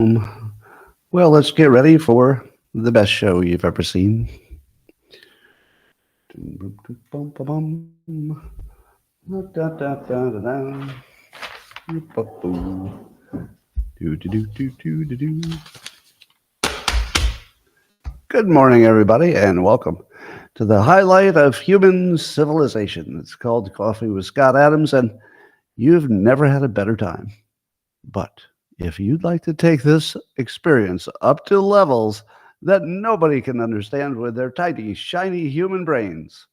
Well, let's get ready for the best show you've ever seen. Good morning, everybody, and welcome to the highlight of human civilization. It's called Coffee with Scott Adams, and you've never had a better time. But if you'd like to take this experience up to levels that nobody can understand with their tiny, shiny human brains,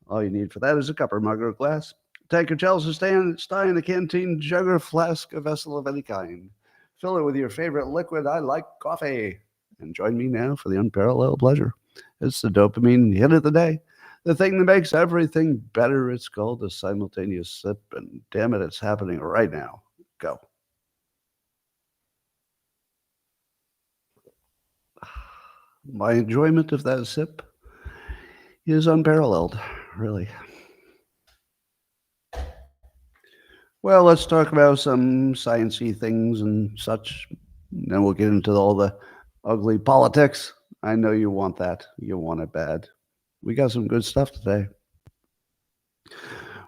all you need for that is a cup or mug or glass. Take your Chelsea stand, stein, a canteen, jug or flask, a vessel of any kind. Fill it with your favorite liquid. I like coffee. And join me now for the unparalleled pleasure. It's the dopamine hit of the day. The thing that makes everything better. It's called a simultaneous sip, and damn it, it's happening right now. Go. My enjoyment of that sip is unparalleled, really. Well, let's talk about some sciencey things and such. Then we'll get into all the ugly politics. I know you want that. You want it bad. We got some good stuff today.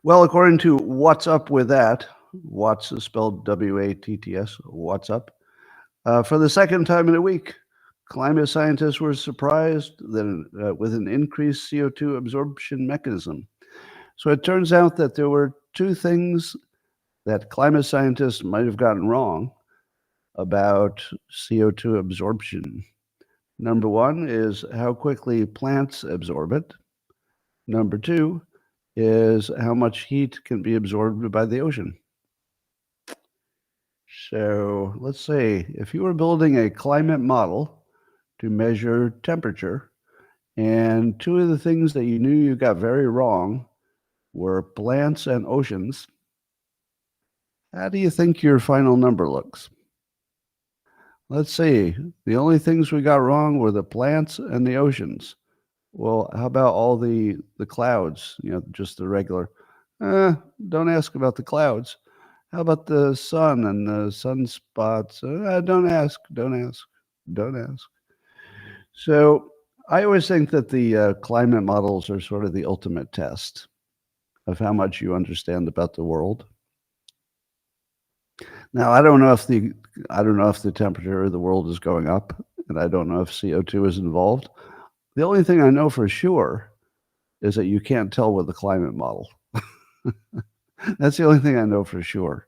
Well, according to What's Up With That, Watts is spelled WATTS, What's Up, for the second time in a week, climate scientists were surprised that, with an increased CO2 absorption mechanism. So it turns out that there were two things that climate scientists might have gotten wrong about CO2 absorption. Number one is how quickly plants absorb it. Number two is how much heat can be absorbed by the ocean. So let's say if you were building a climate model to measure temperature, and two of the things that you knew you got very wrong were plants and oceans, how do you think your final number looks? Let's see. The only things we got wrong were the plants and the oceans. Well, how about all the clouds? Just the regular. Don't ask about the clouds. How about the sun and the sunspots? Don't ask. Don't ask. Don't ask. So I always think that the climate models are sort of the ultimate test of how much you understand about the world. Now, I don't know if the temperature of the world is going up, and I don't know if CO2 is involved. The only thing I know for sure is that you can't tell with the climate model. That's the only thing I know for sure.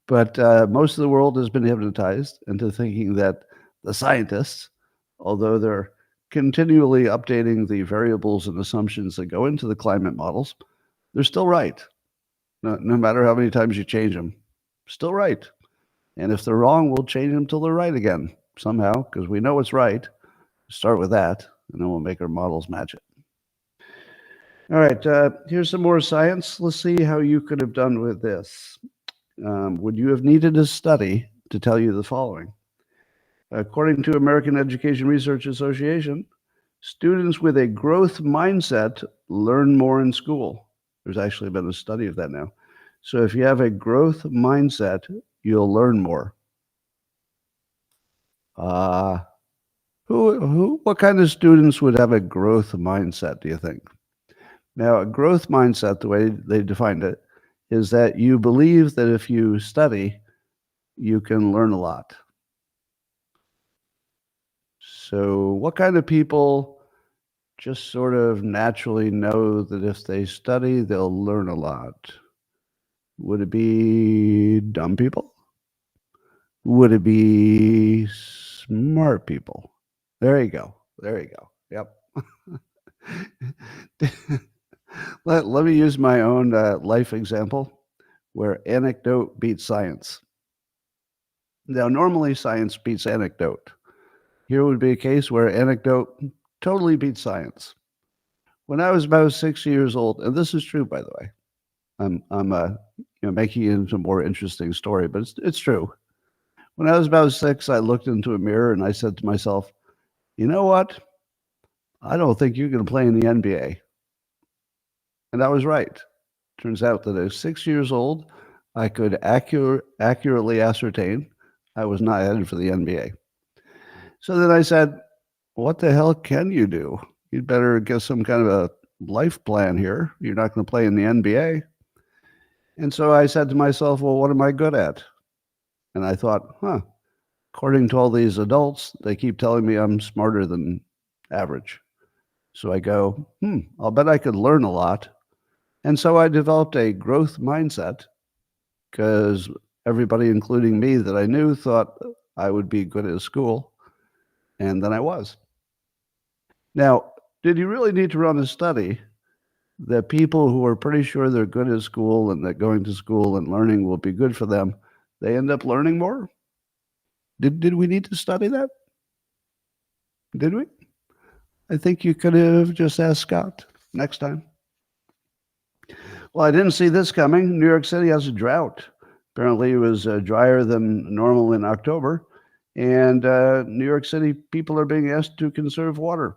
But most of the world has been hypnotized into thinking that the scientists, although they're continually updating the variables and assumptions that go into the climate models, they're still right. No matter how many times you change them, still right. And if they're wrong, we'll change them till they're right again somehow, because we know it's right. Start with that, and then we'll make our models match it. All right, here's some more science. Let's see how you could have done with this. Would you have needed a study to tell you the following? According to American Education Research Association, students with a growth mindset learn more in school. There's actually been a study of that now. So if you have a growth mindset, you'll learn more. What kind of students would have a growth mindset, do you think? Now, a growth mindset, the way they defined it, is that you believe that if you study, you can learn a lot. So, what kind of people just sort of naturally know that if they study, they'll learn a lot? Would it be dumb people? Would it be smart people? There you go. There you go. Yep. Let me use my own life example where anecdote beats science. Now, normally science beats anecdote. Here would be a case where anecdote totally beats science. When I was about 6 years old, and this is true, by the way, I'm making it into a more interesting story, but it's true. When I was about 6, I looked into a mirror and I said to myself, you know what? I don't think you're going to play in the NBA. And I was right. Turns out that at 6 years old, I could accurately ascertain I was not headed for the NBA. So then I said, what the hell can you do? You'd better get some kind of a life plan here. You're not going to play in the NBA. And so I said to myself, well, what am I good at? And I thought, according to all these adults, they keep telling me I'm smarter than average. So I go, I'll bet I could learn a lot. And so I developed a growth mindset because everybody, including me that I knew, thought I would be good at school. And then I was. Now, did you really need to run a study that people who are pretty sure they're good at school and that going to school and learning will be good for them, they end up learning more? Did we need to study that? Did we? I think you could have just asked Scott next time. Well, I didn't see this coming. New York City has a drought. Apparently, it was drier than normal in October. And New York City people are being asked to conserve water.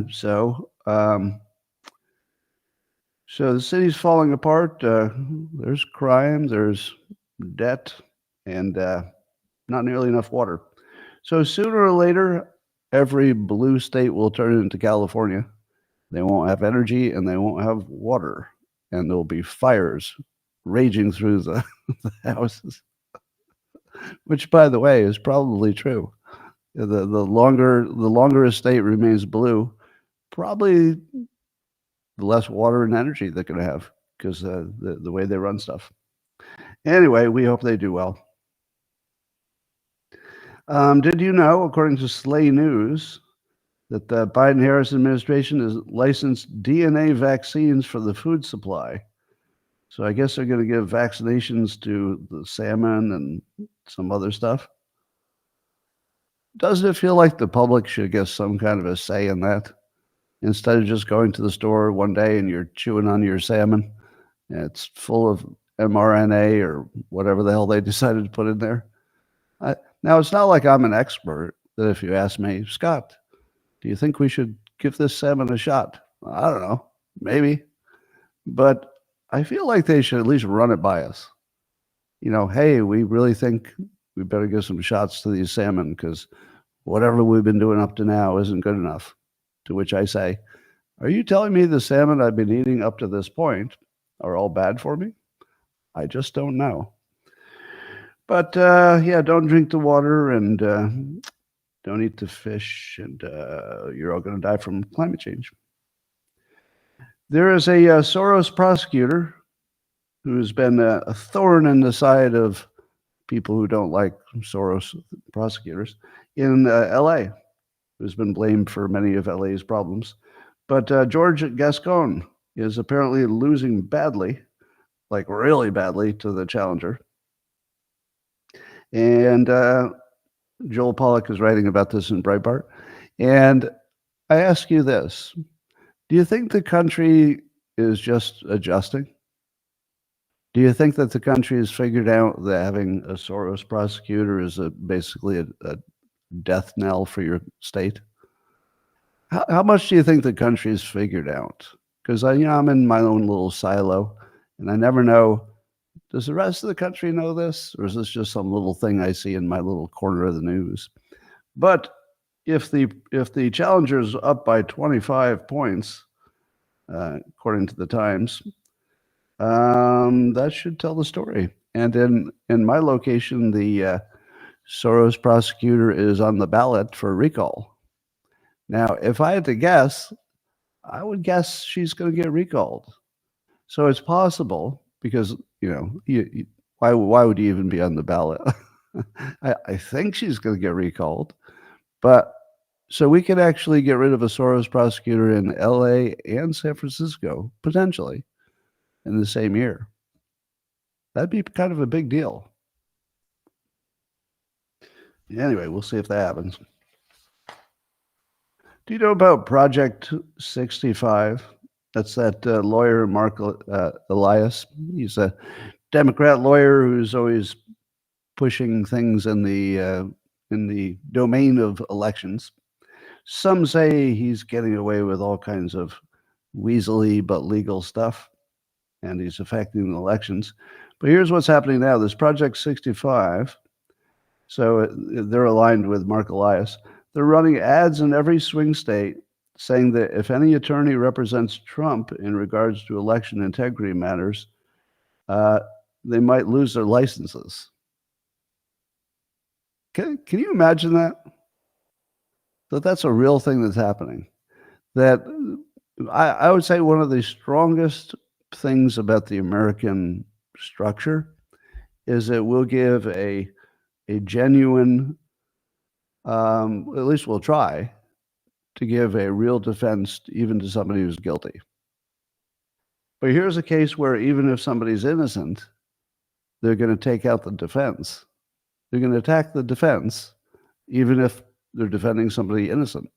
So the city's falling apart. There's crime, there's debt, and not nearly enough water. So sooner or later, every blue state will turn into California. They won't have energy and they won't have water. And there'll be fires raging through the houses, which, by the way, is probably true. The longer a state remains blue, probably the less water and energy they're going to have because the way they run stuff. Anyway, we hope they do well. Did you know, according to Slay News, that the Biden-Harris administration has licensed DNA vaccines for the food supply? So I guess they're going to give vaccinations to the salmon and some other stuff. Doesn't it feel like the public should get some kind of a say in that? Instead of just going to the store one day and you're chewing on your salmon, and it's full of mRNA or whatever the hell they decided to put in there. Now, it's not like I'm an expert that if you ask me, Scott, do you think we should give this salmon a shot? I don't know, maybe. But I feel like they should at least run it by us. Hey, we really think we better give some shots to these salmon because whatever we've been doing up to now isn't good enough. To which I say, are you telling me the salmon I've been eating up to this point are all bad for me? I just don't know. But don't drink the water and don't eat the fish, and you're all going to die from climate change. There is a Soros prosecutor who's been a thorn in the side of people who don't like Soros prosecutors in L.A., who's been blamed for many of LA's problems. But George Gascon is apparently losing badly, like really badly, to the challenger. And Joel Pollack is writing about this in Breitbart. And I ask you this. Do you think the country is just adjusting? Do you think that the country has figured out that having a Soros prosecutor is basically a death knell for your state? How much do you think the country's figured out? Because I'm in my own little silo, and I never know, does the rest of the country know this, or is this just some little thing I see in my little corner of the news? But if the challenger's up by 25 points, according to the Times, that should tell the story. And in my location, the Soros prosecutor is on the ballot for recall. Now, if I had to guess, I would guess she's going to get recalled. So it's possible because, why would you even be on the ballot? I think she's going to get recalled. But so we could actually get rid of a Soros prosecutor in LA and San Francisco, potentially, in the same year. That'd be kind of a big deal. Anyway, we'll see if that happens. Do you know about Project 65? That's that lawyer, Mark Elias. He's a Democrat lawyer who's always pushing things in the domain of elections. Some say he's getting away with all kinds of weaselly but legal stuff, and he's affecting the elections. But here's what's happening now. This Project 65 So they're aligned with Mark Elias. They're running ads in every swing state saying that if any attorney represents Trump in regards to election integrity matters, they might lose their licenses. Can you imagine that? That's a real thing that's happening. That I would say one of the strongest things about the American structure is that we'll give a genuine, at least we'll try, to give a real defense even to somebody who's guilty. But here's a case where even if somebody's innocent, they're going to take out the defense. They're going to attack the defense, even if they're defending somebody innocent.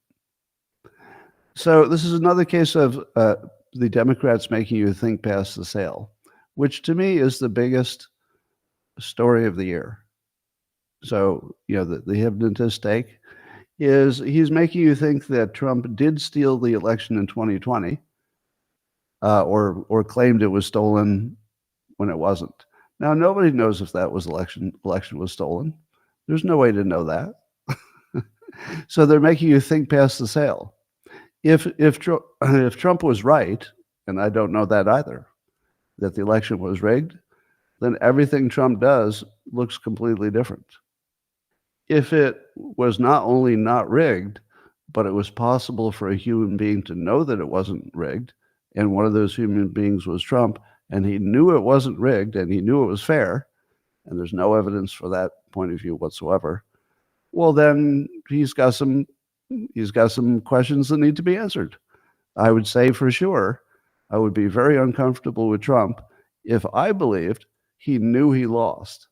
So this is another case of the Democrats making you think past the sale, which to me is the biggest story of the year. So, the hypnotist take is he's making you think that Trump did steal the election in 2020 or claimed it was stolen when it wasn't. Now, nobody knows if that was election was stolen. There's no way to know that. So they're making you think past the sale. If Trump was right, and I don't know that either, that the election was rigged, then everything Trump does looks completely different. If it was not only not rigged, but it was possible for a human being to know that it wasn't rigged, and one of those human beings was Trump, and he knew it wasn't rigged, and he knew it was fair, and there's no evidence for that point of view whatsoever, well, then he's got some questions that need to be answered. I would say for sure, I would be very uncomfortable with Trump if I believed he knew he lost.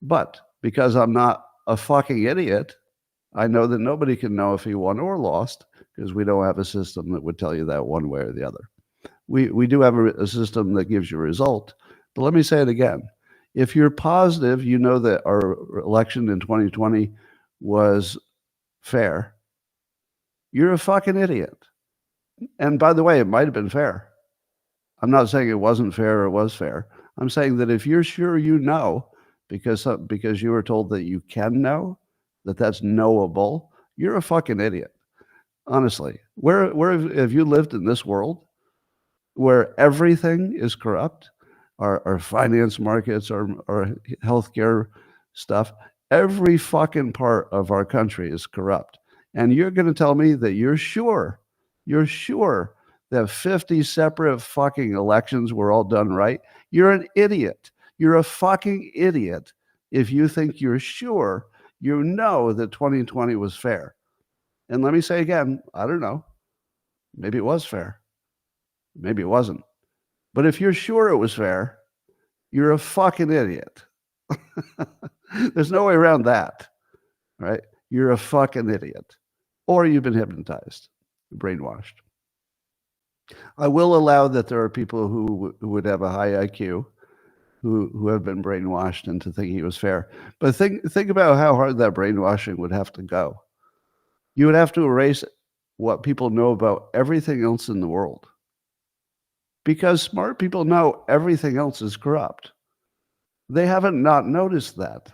But because I'm not a fucking idiot, I know that nobody can know if he won or lost because we don't have a system that would tell you that one way or the other. We do have a system that gives you a result. But let me say it again. If you're positive, you know that our election in 2020 was fair, you're a fucking idiot. And by the way, it might have been fair. I'm not saying it wasn't fair or was fair. I'm saying that if you're sure you know, because you were told that you can know, that that's knowable, you're a fucking idiot. Honestly, where have you lived in this world where everything is corrupt? Our finance markets, our healthcare stuff, every fucking part of our country is corrupt. And you're going to tell me that you're sure that 50 separate fucking elections were all done right? You're an idiot. You're a fucking idiot if you think you're sure you know that 2020 was fair. And let me say again, I don't know. Maybe it was fair. Maybe it wasn't. But if you're sure it was fair, you're a fucking idiot. There's no way around that, right? You're a fucking idiot. Or you've been hypnotized, brainwashed. I will allow that there are people who would have a high IQ who have been brainwashed into thinking it was fair. But think about how hard that brainwashing would have to go. You would have to erase what people know about everything else in the world. Because smart people know everything else is corrupt. They haven't not noticed that.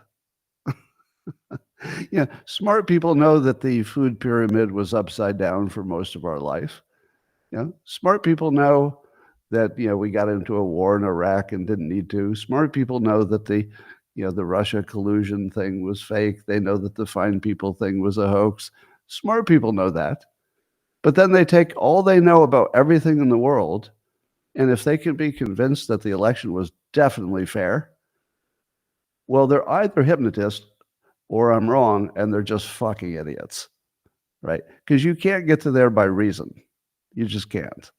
Smart people know that the food pyramid was upside down for most of our life. Smart people know that we got into a war in Iraq and didn't need to. Smart people know that the Russia collusion thing was fake. They know that the fine people thing was a hoax. Smart people know that. But then they take all they know about everything in the world, and if they can be convinced that the election was definitely fair, well, they're either hypnotists or I'm wrong, and they're just fucking idiots, right? Because you can't get to there by reason. You just can't.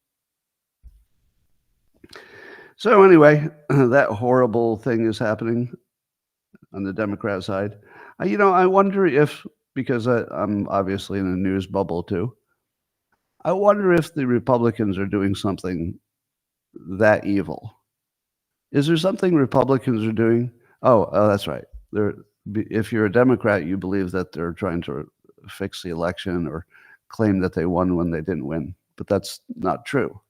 So anyway, that horrible thing is happening on the Democrat side. I wonder if, because I'm obviously in a news bubble too, I wonder if the Republicans are doing something that evil. Is there something Republicans are doing? Oh, that's right. If you're a Democrat, you believe that they're trying to fix the election or claim that they won when they didn't win. But that's not true.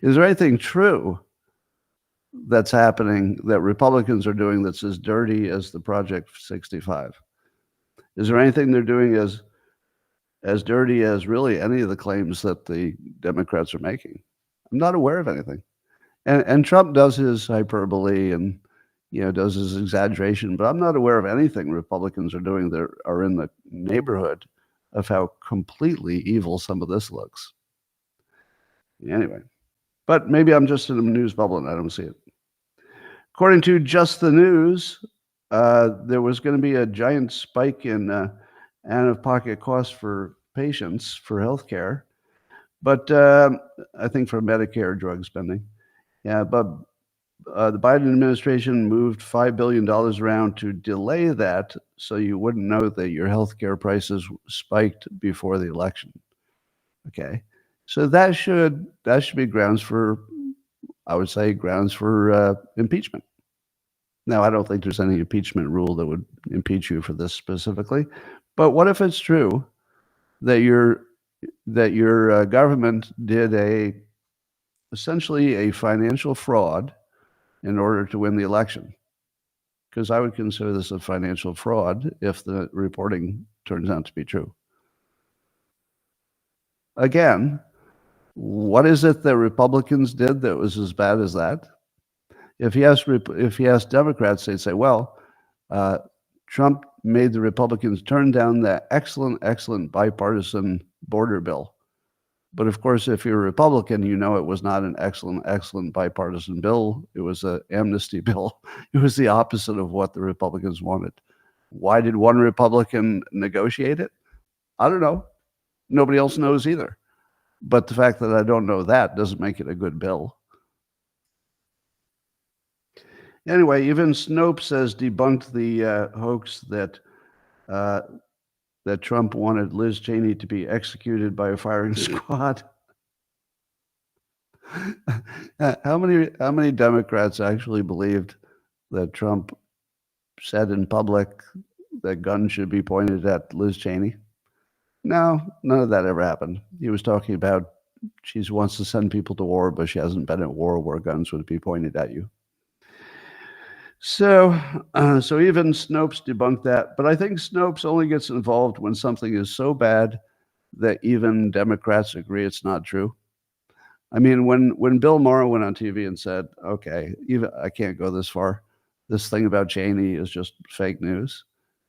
Is there anything true that's happening that Republicans are doing that's as dirty as the Project 65? Is there anything they're doing as dirty as really any of the claims that the Democrats are making? I'm not aware of anything. And Trump does his hyperbole and does his exaggeration, but I'm not aware of anything Republicans are doing that are in the neighborhood of how completely evil some of this looks. Anyway, but maybe I'm just in a news bubble and I don't see it. According to Just the News, there was going to be a giant spike in out-of-pocket costs for patients for healthcare, but I think for Medicare drug spending. Yeah, but the Biden administration moved $5 billion around to delay that so you wouldn't know that your healthcare prices spiked before the election. Okay. So that should be grounds for, I would say, grounds for impeachment. Now, I don't think there's any impeachment rule that would impeach you for this specifically, but what if it's true that your government did essentially a financial fraud in order to win the election? Because I would consider this a financial fraud if the reporting turns out to be true. Again, what is it that Republicans did that was as bad as that? If you ask Democrats, they'd say, well, Trump made the Republicans turn down that excellent bipartisan border bill. But of course, if you're a Republican, you know it was not an excellent bipartisan bill. It was an amnesty bill. It was the opposite of what the Republicans wanted. Why did one Republican negotiate it? I don't know. Nobody else knows either. But the fact that I don't know that doesn't make it a good bill. Anyway, even Snopes has debunked the hoax that Trump wanted Liz Cheney to be executed by a firing squad. How many Democrats actually believed that Trump said in public that guns should be pointed at Liz Cheney? No, none of that ever happened. He was talking about she wants to send people to war, but she hasn't been at war where guns would be pointed at you. So even Snopes debunked that, but I think Snopes only gets involved when something is so bad that even Democrats agree it's not true. I mean, when Bill Maher went on TV and said, "Okay, even I can't go this far. This thing about Cheney is just fake news.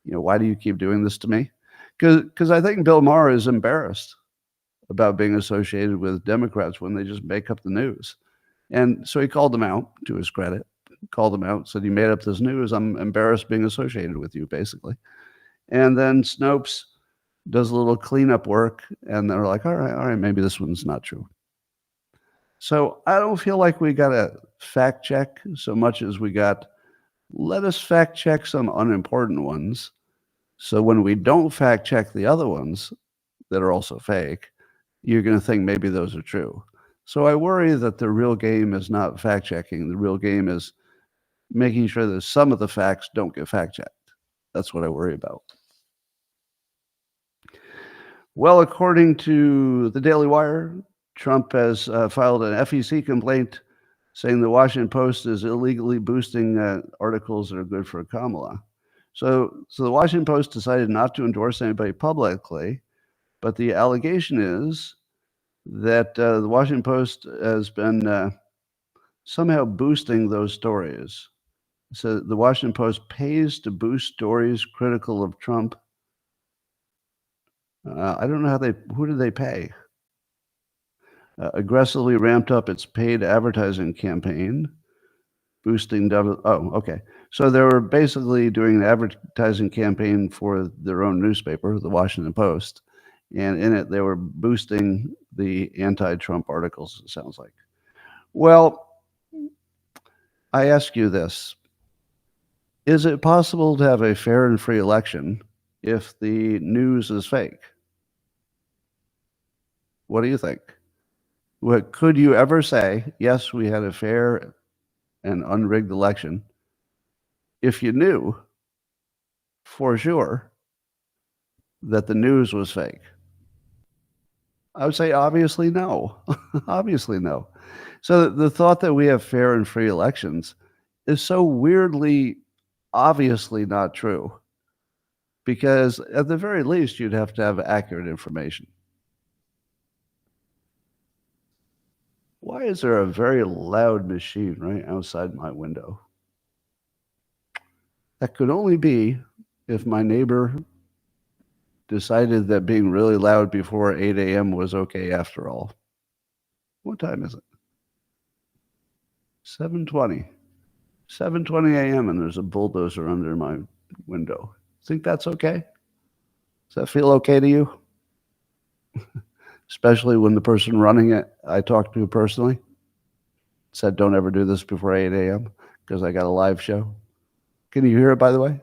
Why do you keep doing this to me?" Because I think Bill Maher is embarrassed about being associated with Democrats when they just make up the news, and so he called them out to his credit. Called him out, said, "You made up this news. I'm embarrassed being associated with you," basically. And then Snopes does a little cleanup work, and they're like, all right, maybe this one's not true. So I don't feel like we got to fact check so much as let us fact check some unimportant ones. So when we don't fact check the other ones that are also fake, you're going to think maybe those are true. So I worry that the real game is not fact checking. The real game is making sure that some of the facts don't get fact checked. That's what I worry about. Well, according to the Daily Wire, Trump has filed an FEC complaint saying the Washington Post is illegally boosting articles that are good for Kamala. So the Washington Post decided not to endorse anybody publicly, but the allegation is that the Washington Post has been somehow boosting those stories. So the Washington Post pays to boost stories critical of Trump. I don't know who do they pay? Aggressively ramped up its paid advertising campaign, boosting. Okay. So they were basically doing an advertising campaign for their own newspaper, the Washington Post, and in it they were boosting the anti-Trump articles, it sounds like. Well, I ask you this. Is it possible to have a fair and free election if the news is fake? What do you think? Could you ever say, yes, we had a fair and unrigged election, if you knew for sure that the news was fake? I would say obviously no. Obviously no. So the thought that we have fair and free elections is so weirdly obviously not true because at the very least you'd have to have accurate information. Why is there a very loud machine right outside my window? That could only be if my neighbor decided that being really loud before 8 a.m. was okay after all. What time is it? 7:20. 7:20 a.m. and there's a bulldozer under my window. Think that's okay? Does that feel okay to you? Especially when the person running it I talked to personally said, "Don't ever do this before 8 a.m. because I got a live show." Can you hear it, by the way?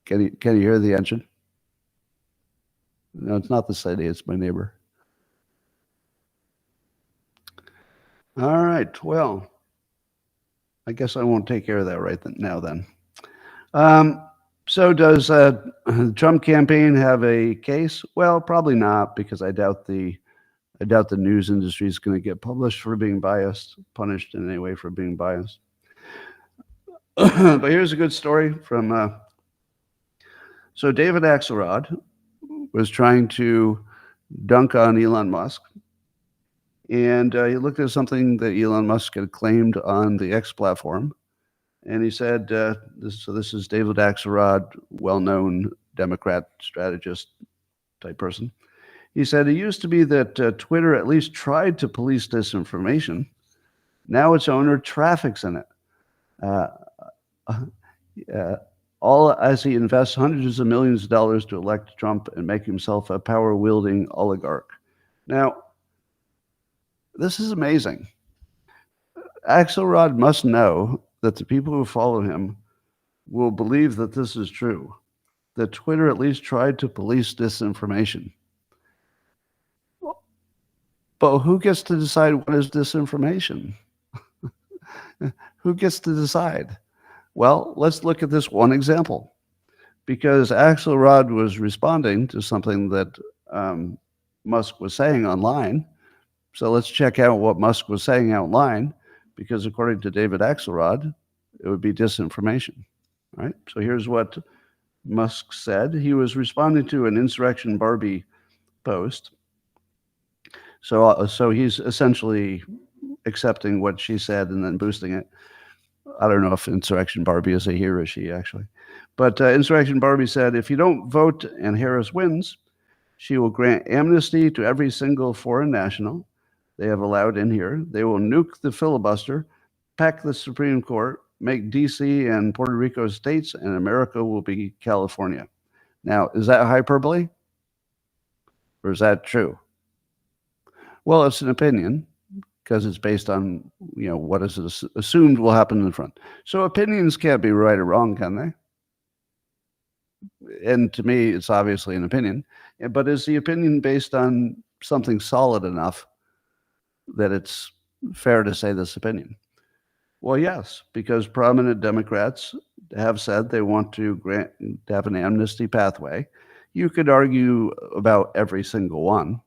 Can you hear the engine? No, it's not the city. It's my neighbor. All right. Well, I guess I won't take care of that right now. Then, so does the Trump campaign have a case? Well, probably not, because I doubt the news industry is going to get punished for being biased, punished in any way for being biased. But here's a good story from. So David Axelrod was trying to dunk on Elon Musk, and he looked at something that Elon Musk had claimed on the X platform, and he said, "This is David Axelrod, well-known Democrat strategist type person." He said, "It used to be that Twitter at least tried to police disinformation. Now its owner traffics in it. Uh, all as he invests hundreds of millions of dollars to elect Trump and make himself a power-wielding oligarch." Now, this is amazing. Axelrod must know that the people who follow him will believe that this is true, that Twitter at least tried to police disinformation. But who gets to decide what is disinformation? Who gets to decide? Well, let's look at this one example, because Axelrod was responding to something that Musk was saying online. So let's check out what Musk was saying online, because according to David Axelrod, it would be disinformation. Right? So here's what Musk said. He was responding to an Insurrection Barbie post. So he's essentially accepting what she said and then boosting it. I don't know if Insurrection Barbie is a he or a she, actually. But Insurrection Barbie said, "If you don't vote and Harris wins, she will grant amnesty to every single foreign national they have allowed in here. They will nuke the filibuster, pack the Supreme Court, make D.C. and Puerto Rico states, and America will be California." Now, is that hyperbole? Or is that true? Well, it's an opinion, because it's based on, what is assumed will happen in the front. So opinions can't be right or wrong, can they? And to me, it's obviously an opinion. But is the opinion based on something solid enough that it's fair to say this opinion? Well, yes, because prominent Democrats have said they want to have an amnesty pathway. You could argue about every single one.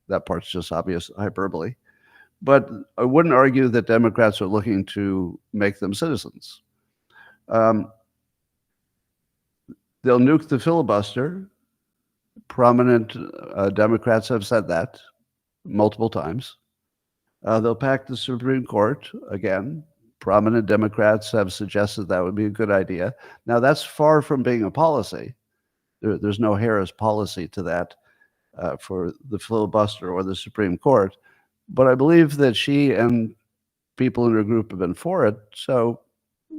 That part's just obvious hyperbole. But I wouldn't argue that Democrats are looking to make them citizens. They'll nuke the filibuster. Prominent Democrats have said that multiple times. They'll pack the Supreme Court. Again, prominent Democrats have suggested that would be a good idea. Now, that's far from being a policy. There's no Harris policy to that for the filibuster or the Supreme Court. But I believe that she and people in her group have been for it. So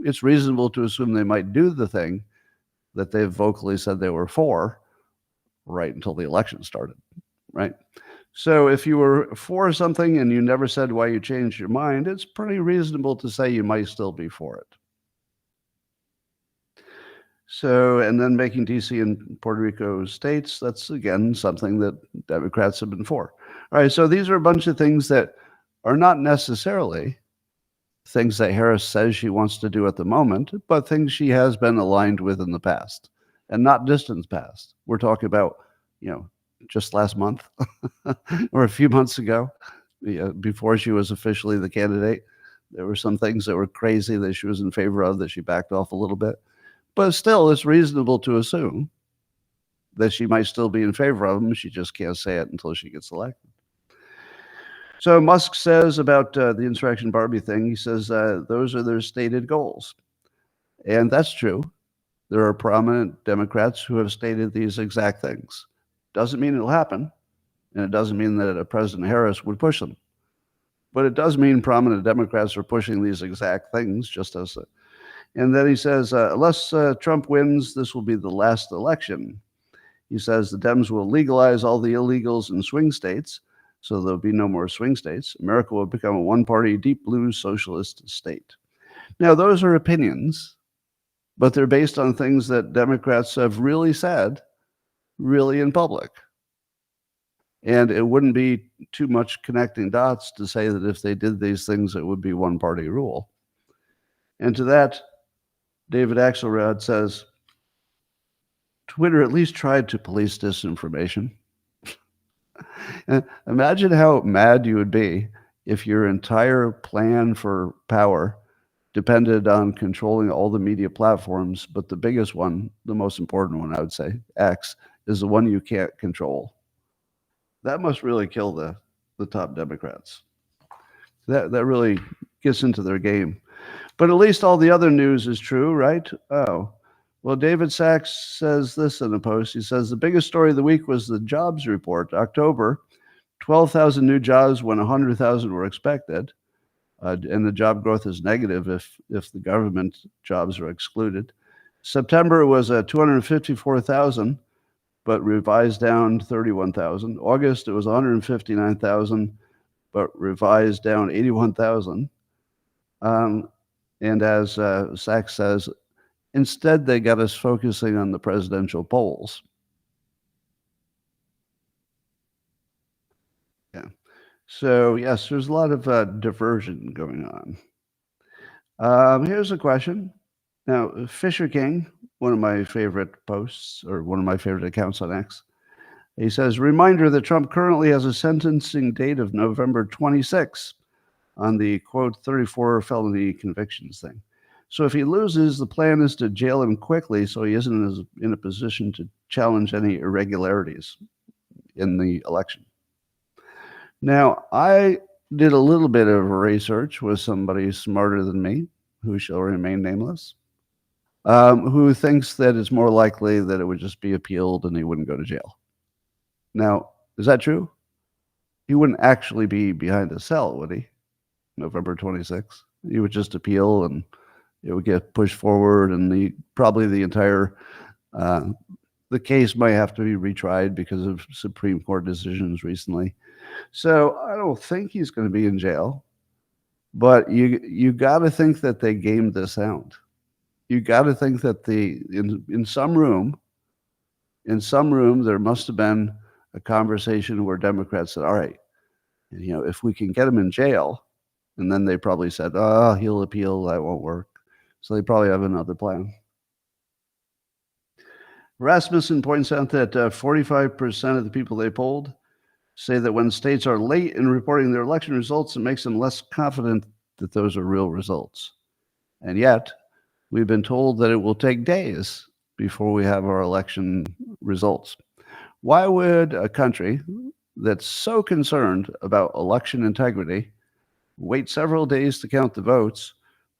it's reasonable to assume they might do the thing that they've vocally said they were for right until the election started, right? So if you were for something and you never said why you changed your mind, it's pretty reasonable to say you might still be for it. So, and then making DC and Puerto Rico states, that's again something that Democrats have been for. All right, so these are a bunch of things that are not necessarily things that Harris says she wants to do at the moment, but things she has been aligned with in the past, and not distant past. We're talking about, just last month or a few months ago, before she was officially the candidate. There were some things that were crazy that she was in favor of that she backed off a little bit. But still, it's reasonable to assume that she might still be in favor of them. She just can't say it until she gets elected. So Musk says about the insurrection Barbie thing, he says those are their stated goals. And that's true. There are prominent Democrats who have stated these exact things. Doesn't mean it'll happen, and it doesn't mean that President Harris would push them. But it does mean prominent Democrats are pushing these exact things, just as. And then he says, unless Trump wins, this will be the last election. He says the Dems will legalize all the illegals in swing states, so there'll be no more swing states. America will become a one-party, deep blue socialist state. Now, those are opinions, but they're based on things that Democrats have really said, really in public. And it wouldn't be too much connecting dots to say that if they did these things, it would be one-party rule. And to that, David Axelrod says, Twitter at least tried to police disinformation. Imagine how mad you would be if your entire plan for power depended on controlling all the media platforms, but the biggest one, the most important one, I would say, X, is the one you can't control. That must really kill the top Democrats. That really gets into their game. But at least all the other news is true, right? Oh, well, David Sachs says this in a post. He says the biggest story of the week was the jobs report. October, 12,000 new jobs when 100,000 were expected. And the job growth is negative if the government jobs are excluded. September was 254,000, but revised down 31,000. August, it was 159,000, but revised down 81,000. And as Sachs says, instead, they got us focusing on the presidential polls. Yeah. So, yes, there's a lot of diversion going on. Here's a question. Now, Fisher King, one of my favorite posts, or one of my favorite accounts on X, he says, reminder that Trump currently has a sentencing date of November 26 on the, quote, 34 felony convictions thing. So if he loses, the plan is to jail him quickly so he isn't in a position to challenge any irregularities in the election. Now, I did a little bit of research with somebody smarter than me, who shall remain nameless, who thinks that it's more likely that it would just be appealed and he wouldn't go to jail. Now, is that true? He wouldn't actually be behind a cell, would he? November 26th. He would just appeal and it would get pushed forward, and probably the entire the case might have to be retried because of Supreme Court decisions recently. So I don't think he's going to be in jail, but you got to think that they gamed this out. You got to think that in some room there must have been a conversation where Democrats said, "All right, if we can get him in jail," and then they probably said, "Oh, he'll appeal. That won't work." So they probably have another plan. Rasmussen points out that 45% of the people they polled say that when states are late in reporting their election results, it makes them less confident that those are real results. And yet, we've been told that it will take days before we have our election results. Why would a country that's so concerned about election integrity wait several days to count the votes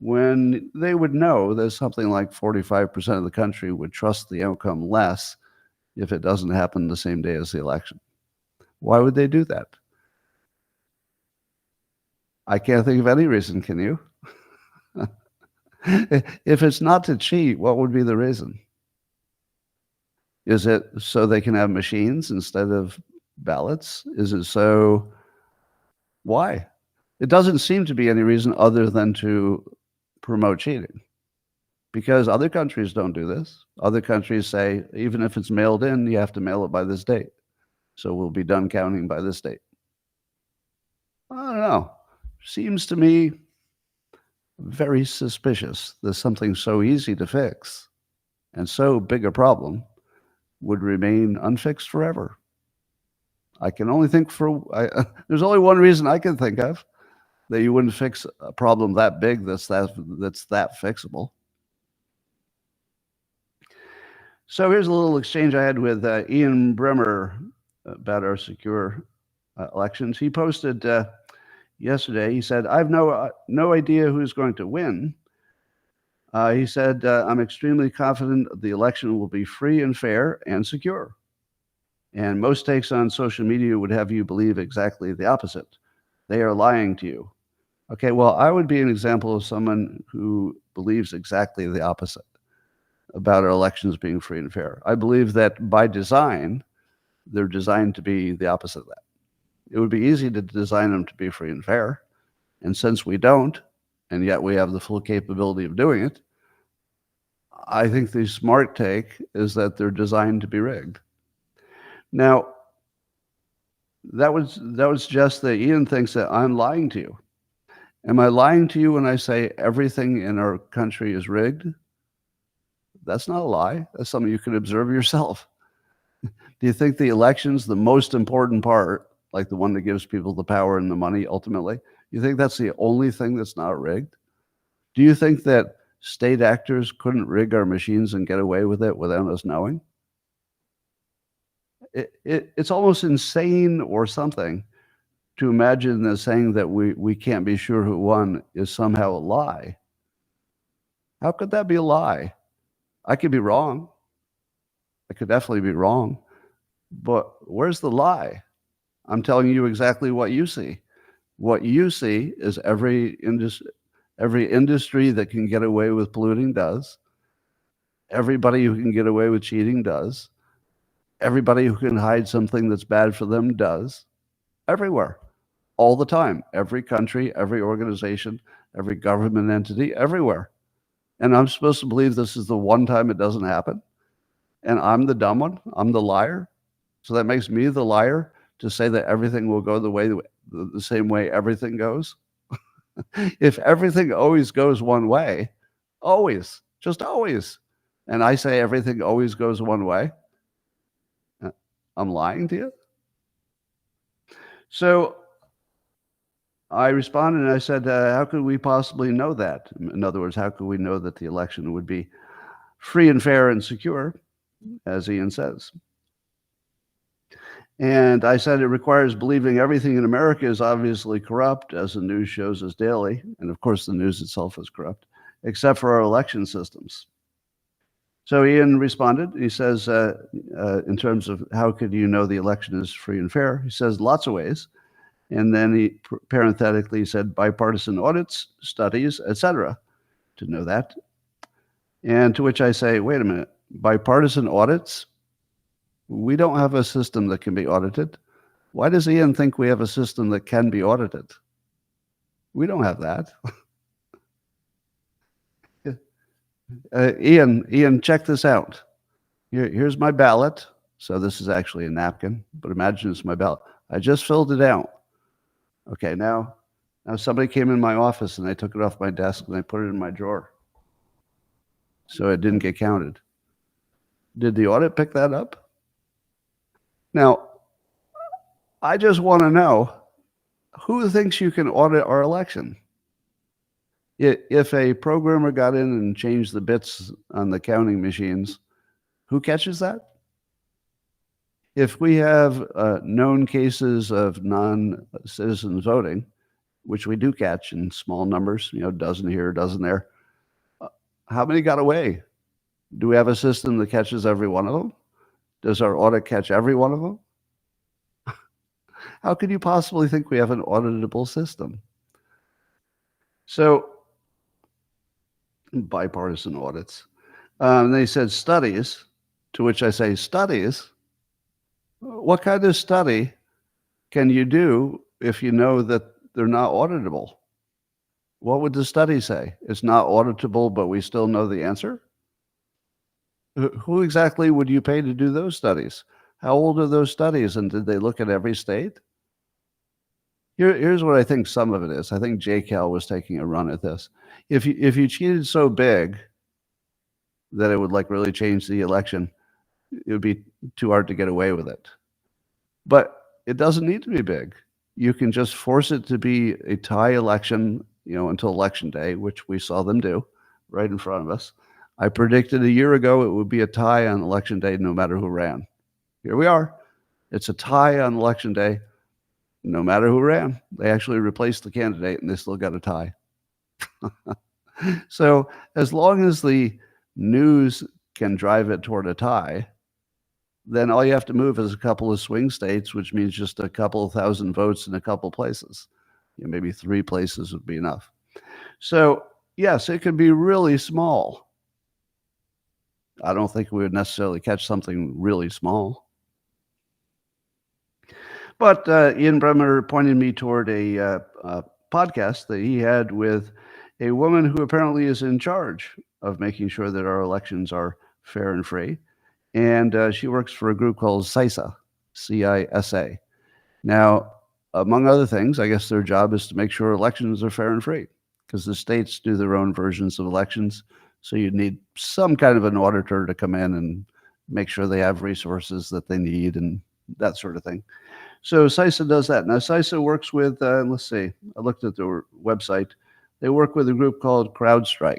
when they would know that something like 45% of the country would trust the outcome less if it doesn't happen the same day as the election? Why would they do that? I can't think of any reason, can you? If it's not to cheat, what would be the reason? Is it so they can have machines instead of ballots? Is it so? Why? It doesn't seem to be any reason other than to promote cheating, because other countries don't do this. Other countries say, even if it's mailed in, you have to mail it by this date. So we'll be done counting by this date. I don't know. Seems to me very suspicious that something so easy to fix and so big a problem would remain unfixed forever. I can only think there's only one reason I can think of that you wouldn't fix a problem that big that's that fixable. So here's a little exchange I had with Ian Bremer about our secure elections. He posted yesterday. He said, "I have no idea who's going to win." He said, "I'm extremely confident the election will be free and fair and secure. And most takes on social media would have you believe exactly the opposite. They are lying to you." Okay, well, I would be an example of someone who believes exactly the opposite about our elections being free and fair. I believe that by design, they're designed to be the opposite of that. It would be easy to design them to be free and fair. And since we don't, and yet we have the full capability of doing it, I think the smart take is that they're designed to be rigged. Now, that would suggest that Ian thinks that I'm lying to you. Am I lying to you when I say everything in our country is rigged? That's not a lie. That's something you can observe yourself. Do you think the election's the most important part, like the one that gives people the power and the money ultimately? You think that's the only thing that's not rigged? Do you think that state actors couldn't rig our machines and get away with it without us knowing? It's almost insane or something to imagine that saying that we can't be sure who won is somehow a lie. How could that be a lie? I could be wrong. I could definitely be wrong. But where's the lie? I'm telling you exactly what you see. What you see is every industry that can get away with polluting does. Everybody who can get away with cheating does. Everybody who can hide something that's bad for them does. Everywhere. All the time. Every country, every organization, every government entity, everywhere. And I'm supposed to believe this is the one time it doesn't happen? And I'm the dumb one? I'm the liar? So that makes me the liar to say that everything will go the same way everything goes? If everything always goes one way, always, just always, and I say everything always goes one way, I'm lying to you? So I responded and I said, how could we possibly know that? In other words, how could we know that the election would be free and fair and secure, as Ian says? And I said it requires believing everything in America is obviously corrupt, as the news shows us daily. And of course, the news itself is corrupt, except for our election systems. So Ian responded. He says, in terms of how could you know the election is free and fair? He says lots of ways. And then he parenthetically said bipartisan audits, studies, etc., to know that. And to which I say, wait a minute, bipartisan audits? We don't have a system that can be audited. Why does Ian think we have a system that can be audited? We don't have that. Ian, check this out. Here's my ballot. So this is actually a napkin, but imagine it's my ballot. I just filled it out. Okay, now somebody came in my office and they took it off my desk and they put it in my drawer. So it didn't get counted. Did the audit pick that up? Now, I just want to know, who thinks you can audit our election? If a programmer got in and changed the bits on the counting machines, who catches that? If we have known cases of non-citizens voting, which we do catch in small numbers, a dozen here, a dozen there, how many got away? Do we have a system that catches every one of them? Does our audit catch every one of them? How could you possibly think we have an auditable system? So, bipartisan audits. They said studies, to which I say, studies? What kind of study can you do if you know that they're not auditable? What would the study say? It's not auditable, but we still know the answer? Who exactly would you pay to do those studies? How old are those studies, and did they look at every state? Here's what I think some of it is. I think JCal was taking a run at this. If you cheated so big that it would really change the election, it would be too hard to get away with it. But It doesn't need to be big. You can just force it to be a tie election, until election day, which we saw them do right in front of us. I predicted a year ago it would be a tie on election day no matter who ran. Here we are. It's a tie on election day no matter who ran. They actually replaced the candidate and they still got a tie. So as long as the news can drive it toward a tie, then all you have to move is a couple of swing states, which means just a couple of thousand votes in a couple places. Maybe 3 places would be enough. So yes, it could be really small. I don't think we would necessarily catch something really small. But Ian Bremer pointed me toward a podcast that he had with a woman who apparently is in charge of making sure that our elections are fair and free. And she works for a group called CISA, CISA. Now, among other things, I guess their job is to make sure elections are fair and free, because the states do their own versions of elections. So you need some kind of an auditor to come in and make sure they have resources that they need and that sort of thing. So CISA does that. Now, CISA works with, let's see, I looked at their website. They work with a group called CrowdStrike.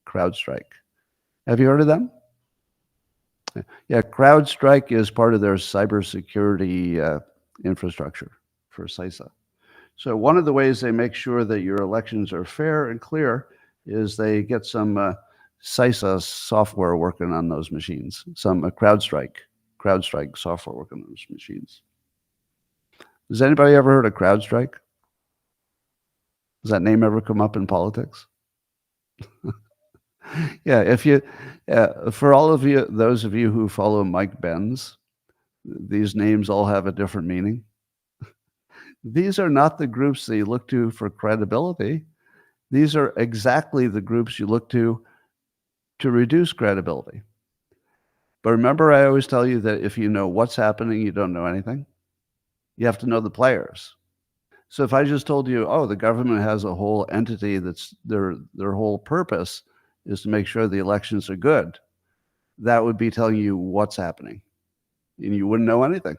CrowdStrike. Have you heard of them? Yeah, CrowdStrike is part of their cybersecurity infrastructure for CISA. So one of the ways they make sure that your elections are fair and clear is they get some CISA software working on those machines, some CrowdStrike software working on those machines. Has anybody ever heard of CrowdStrike? Does that name ever come up in politics? Yeah, if you, for all of you, those of you who follow Mike Benz, these names all have a different meaning. These are not the groups that you look to for credibility. These are exactly the groups you look to reduce credibility. But remember, I always tell you that if you know what's happening, you don't know anything. You have to know the players. So if I just told you, oh, the government has a whole entity that's their whole purpose is to make sure the elections are good, that would be telling you what's happening. And you wouldn't know anything.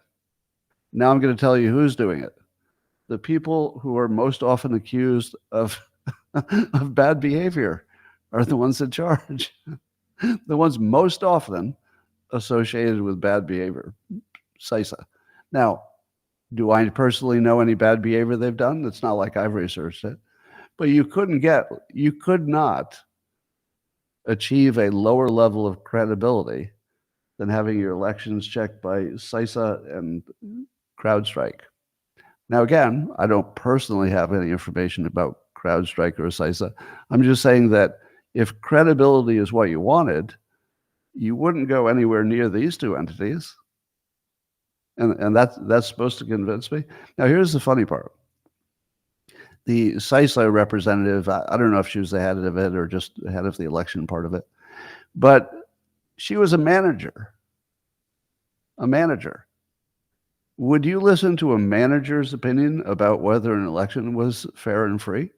Now I'm going to tell you who's doing it. The people who are most often accused of of bad behavior are the ones in charge. The ones most often associated with bad behavior, CISA. Now, do I personally know any bad behavior they've done? It's not like I've researched it. But you could not achieve a lower level of credibility than having your elections checked by CISA and CrowdStrike. Now, again, I don't personally have any information about CrowdStrike or CISA. I'm just saying that if credibility is what you wanted, you wouldn't go anywhere near these two entities. And that's supposed to convince me. Now, here's the funny part. The CISA representative, I don't know if she was the head of it or just the head of the election part of it, but she was a manager. A manager. Would you listen to a manager's opinion about whether an election was fair and free?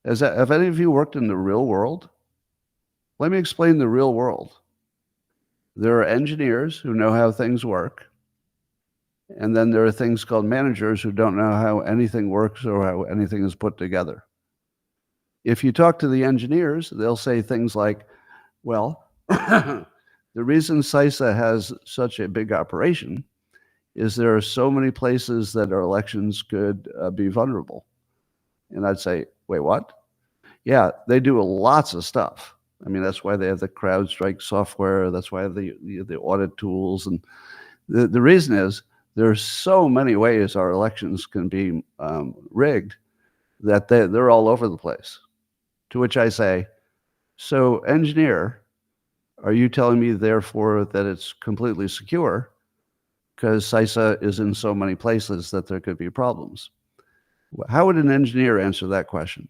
Have any of you worked in the real world? Let me explain the real world. There are engineers who know how things work. And then there are things called managers who don't know how anything works or how anything is put together. If you talk to the engineers, they'll say things like, well, the reason CISA has such a big operation is there are so many places that our elections could be vulnerable. And I'd say, wait, what? Yeah, they do lots of stuff. I mean, that's why they have the CrowdStrike software. That's why the audit tools. And the reason is there's so many ways our elections can be rigged that they're all over the place. To which I say, so engineer, are you telling me therefore that it's completely secure because CISA is in so many places that there could be problems? How would an engineer answer that question?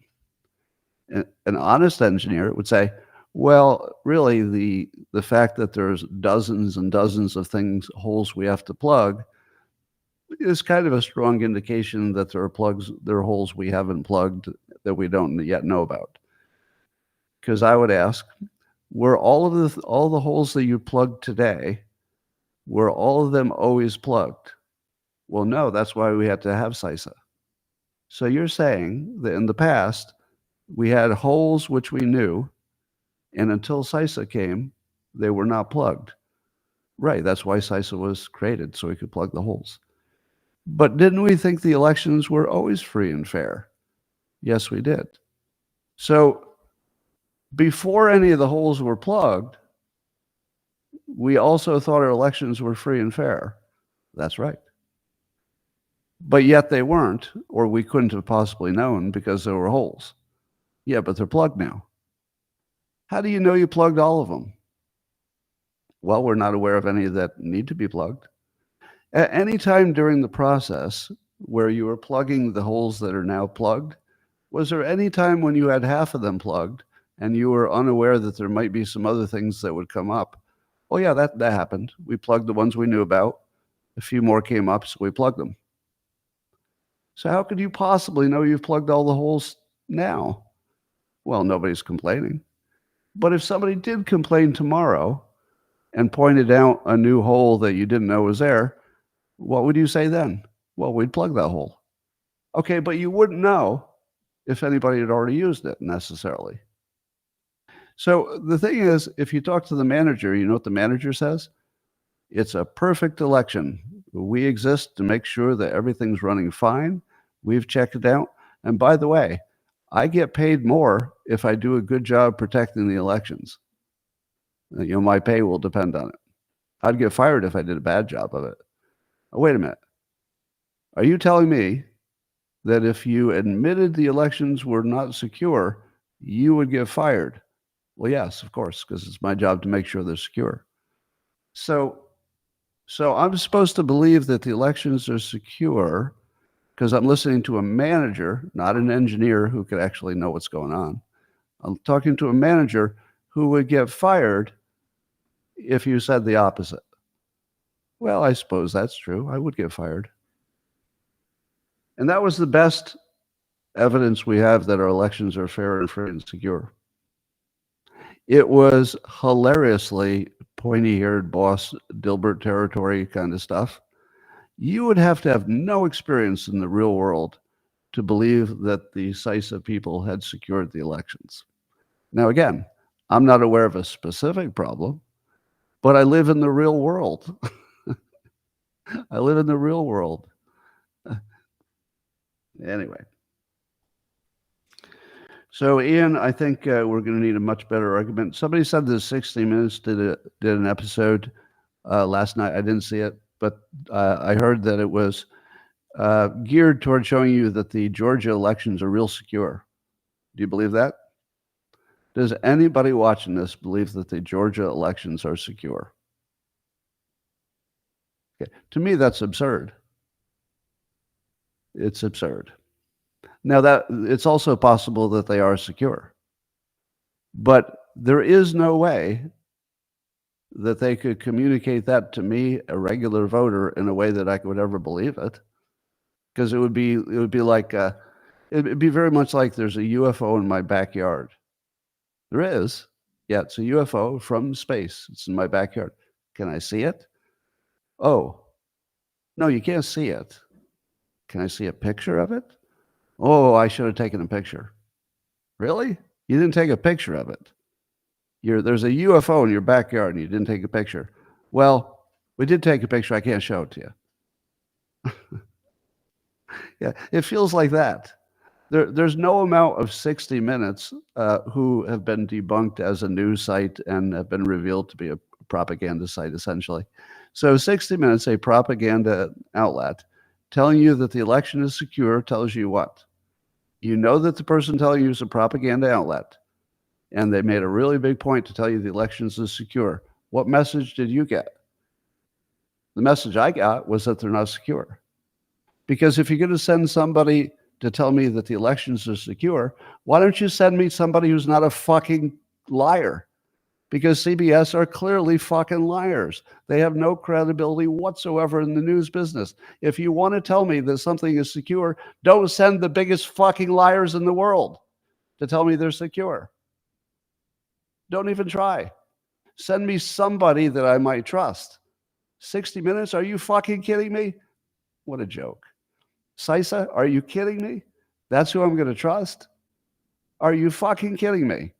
An honest engineer would say, well, really, the fact that there's dozens and dozens of holes we have to plug is kind of a strong indication that there are holes we haven't plugged that we don't yet know about. Because I would ask, were all the holes that you plugged today, were all of them always plugged? Well, no, that's why we had to have CISA. So you're saying that in the past, we had holes which we knew, and until CISA came, they were not plugged. Right, that's why CISA was created, so we could plug the holes. But didn't we think the elections were always free and fair? Yes, we did. So before any of the holes were plugged, we also thought our elections were free and fair. That's right. But yet they weren't, or we couldn't have possibly known because there were holes. Yeah, but they're plugged now. How do you know you plugged all of them? Well, we're not aware of any that need to be plugged. At any time during the process where you were plugging the holes that are now plugged, was there any time when you had half of them plugged and you were unaware that there might be some other things that would come up? Oh, yeah, that happened. We plugged the ones we knew about. A few more came up, so we plugged them. So how could you possibly know you've plugged all the holes now? Well, nobody's complaining. But if somebody did complain tomorrow and pointed out a new hole that you didn't know was there, what would you say then? Well, we'd plug that hole. Okay, but you wouldn't know if anybody had already used it necessarily. So the thing is, if you talk to the manager, you know what the manager says? It's a perfect election. We exist to make sure that everything's running fine. We've checked it out. And by the way, I get paid more if I do a good job protecting the elections. My pay will depend on it. I'd get fired if I did a bad job of it. Oh, wait a minute. Are you telling me that if you admitted the elections were not secure, you would get fired? Well, yes, of course, because it's my job to make sure they're secure. So I'm supposed to believe that the elections are secure because I'm listening to a manager, not an engineer who could actually know what's going on. I'm talking to a manager who would get fired if you said the opposite. Well, I suppose that's true. I would get fired. And that was the best evidence we have that our elections are fair and free and secure. It was hilariously pointy-haired boss Dilbert territory kind of stuff. You would have to have no experience in the real world to believe that the CISA people had secured the elections. Now, again, I'm not aware of a specific problem, but I live in the real world. I live in the real world. Anyway. So, Ian, I think we're going to need a much better argument. Somebody said that 60 Minutes did an episode last night. I didn't see it, but I heard that it was geared toward showing you that the Georgia elections are real secure. Do you believe that? Does anybody watching this believe that the Georgia elections are secure? Okay. To me, that's absurd. It's absurd. Now, that it's also possible that they are secure, but there is no way that they could communicate that to me, a regular voter, in a way that I would ever believe it, because it would be like it'd be very much like there's a UFO in my backyard. There is, yeah, it's a UFO from space. It's in my backyard. Can I see it? Oh, no, you can't see it. Can I see a picture of it? Oh, I should have taken a picture. Really? You didn't take a picture of it. There's a UFO in your backyard and you didn't take a picture. Well, we did take a picture. I can't show it to you. Yeah, it feels like that. There's no amount of 60 Minutes who have been debunked as a news site and have been revealed to be a propaganda site, essentially. So 60 Minutes, a propaganda outlet, telling you that the election is secure, tells you what? You know that the person telling you is a propaganda outlet, and they made a really big point to tell you the elections is secure. What message did you get? The message I got was that they're not secure. Because if you're going to send somebody to tell me that the elections are secure, why don't you send me somebody who's not a fucking liar? Because CBS are clearly fucking liars. They have no credibility whatsoever in the news business. If you want to tell me that something is secure, don't send the biggest fucking liars in the world to tell me they're secure. Don't even try. Send me somebody that I might trust. 60 Minutes? Are you fucking kidding me? What a joke. CISA, are you kidding me? That's who I'm going to trust? Are you fucking kidding me?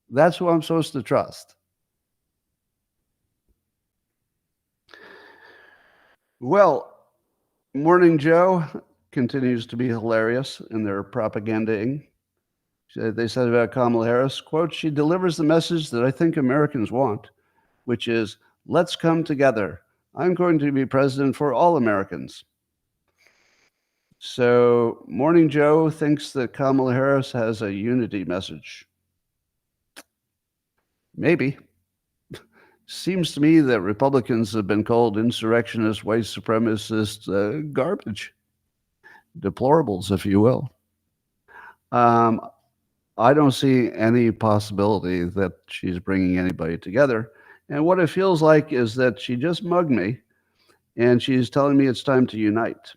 That's who I'm supposed to trust. Well, Morning Joe continues to be hilarious in their propagandaing. They said about Kamala Harris, quote, she delivers the message that I think Americans want, which is, let's come together. I'm going to be president for all Americans. So Morning Joe thinks that Kamala Harris has a unity message. Maybe. Seems to me that Republicans have been called insurrectionist, white supremacist garbage. Deplorables, if you will. I don't see any possibility that she's bringing anybody together. And what it feels like is that she just mugged me and she's telling me it's time to unite.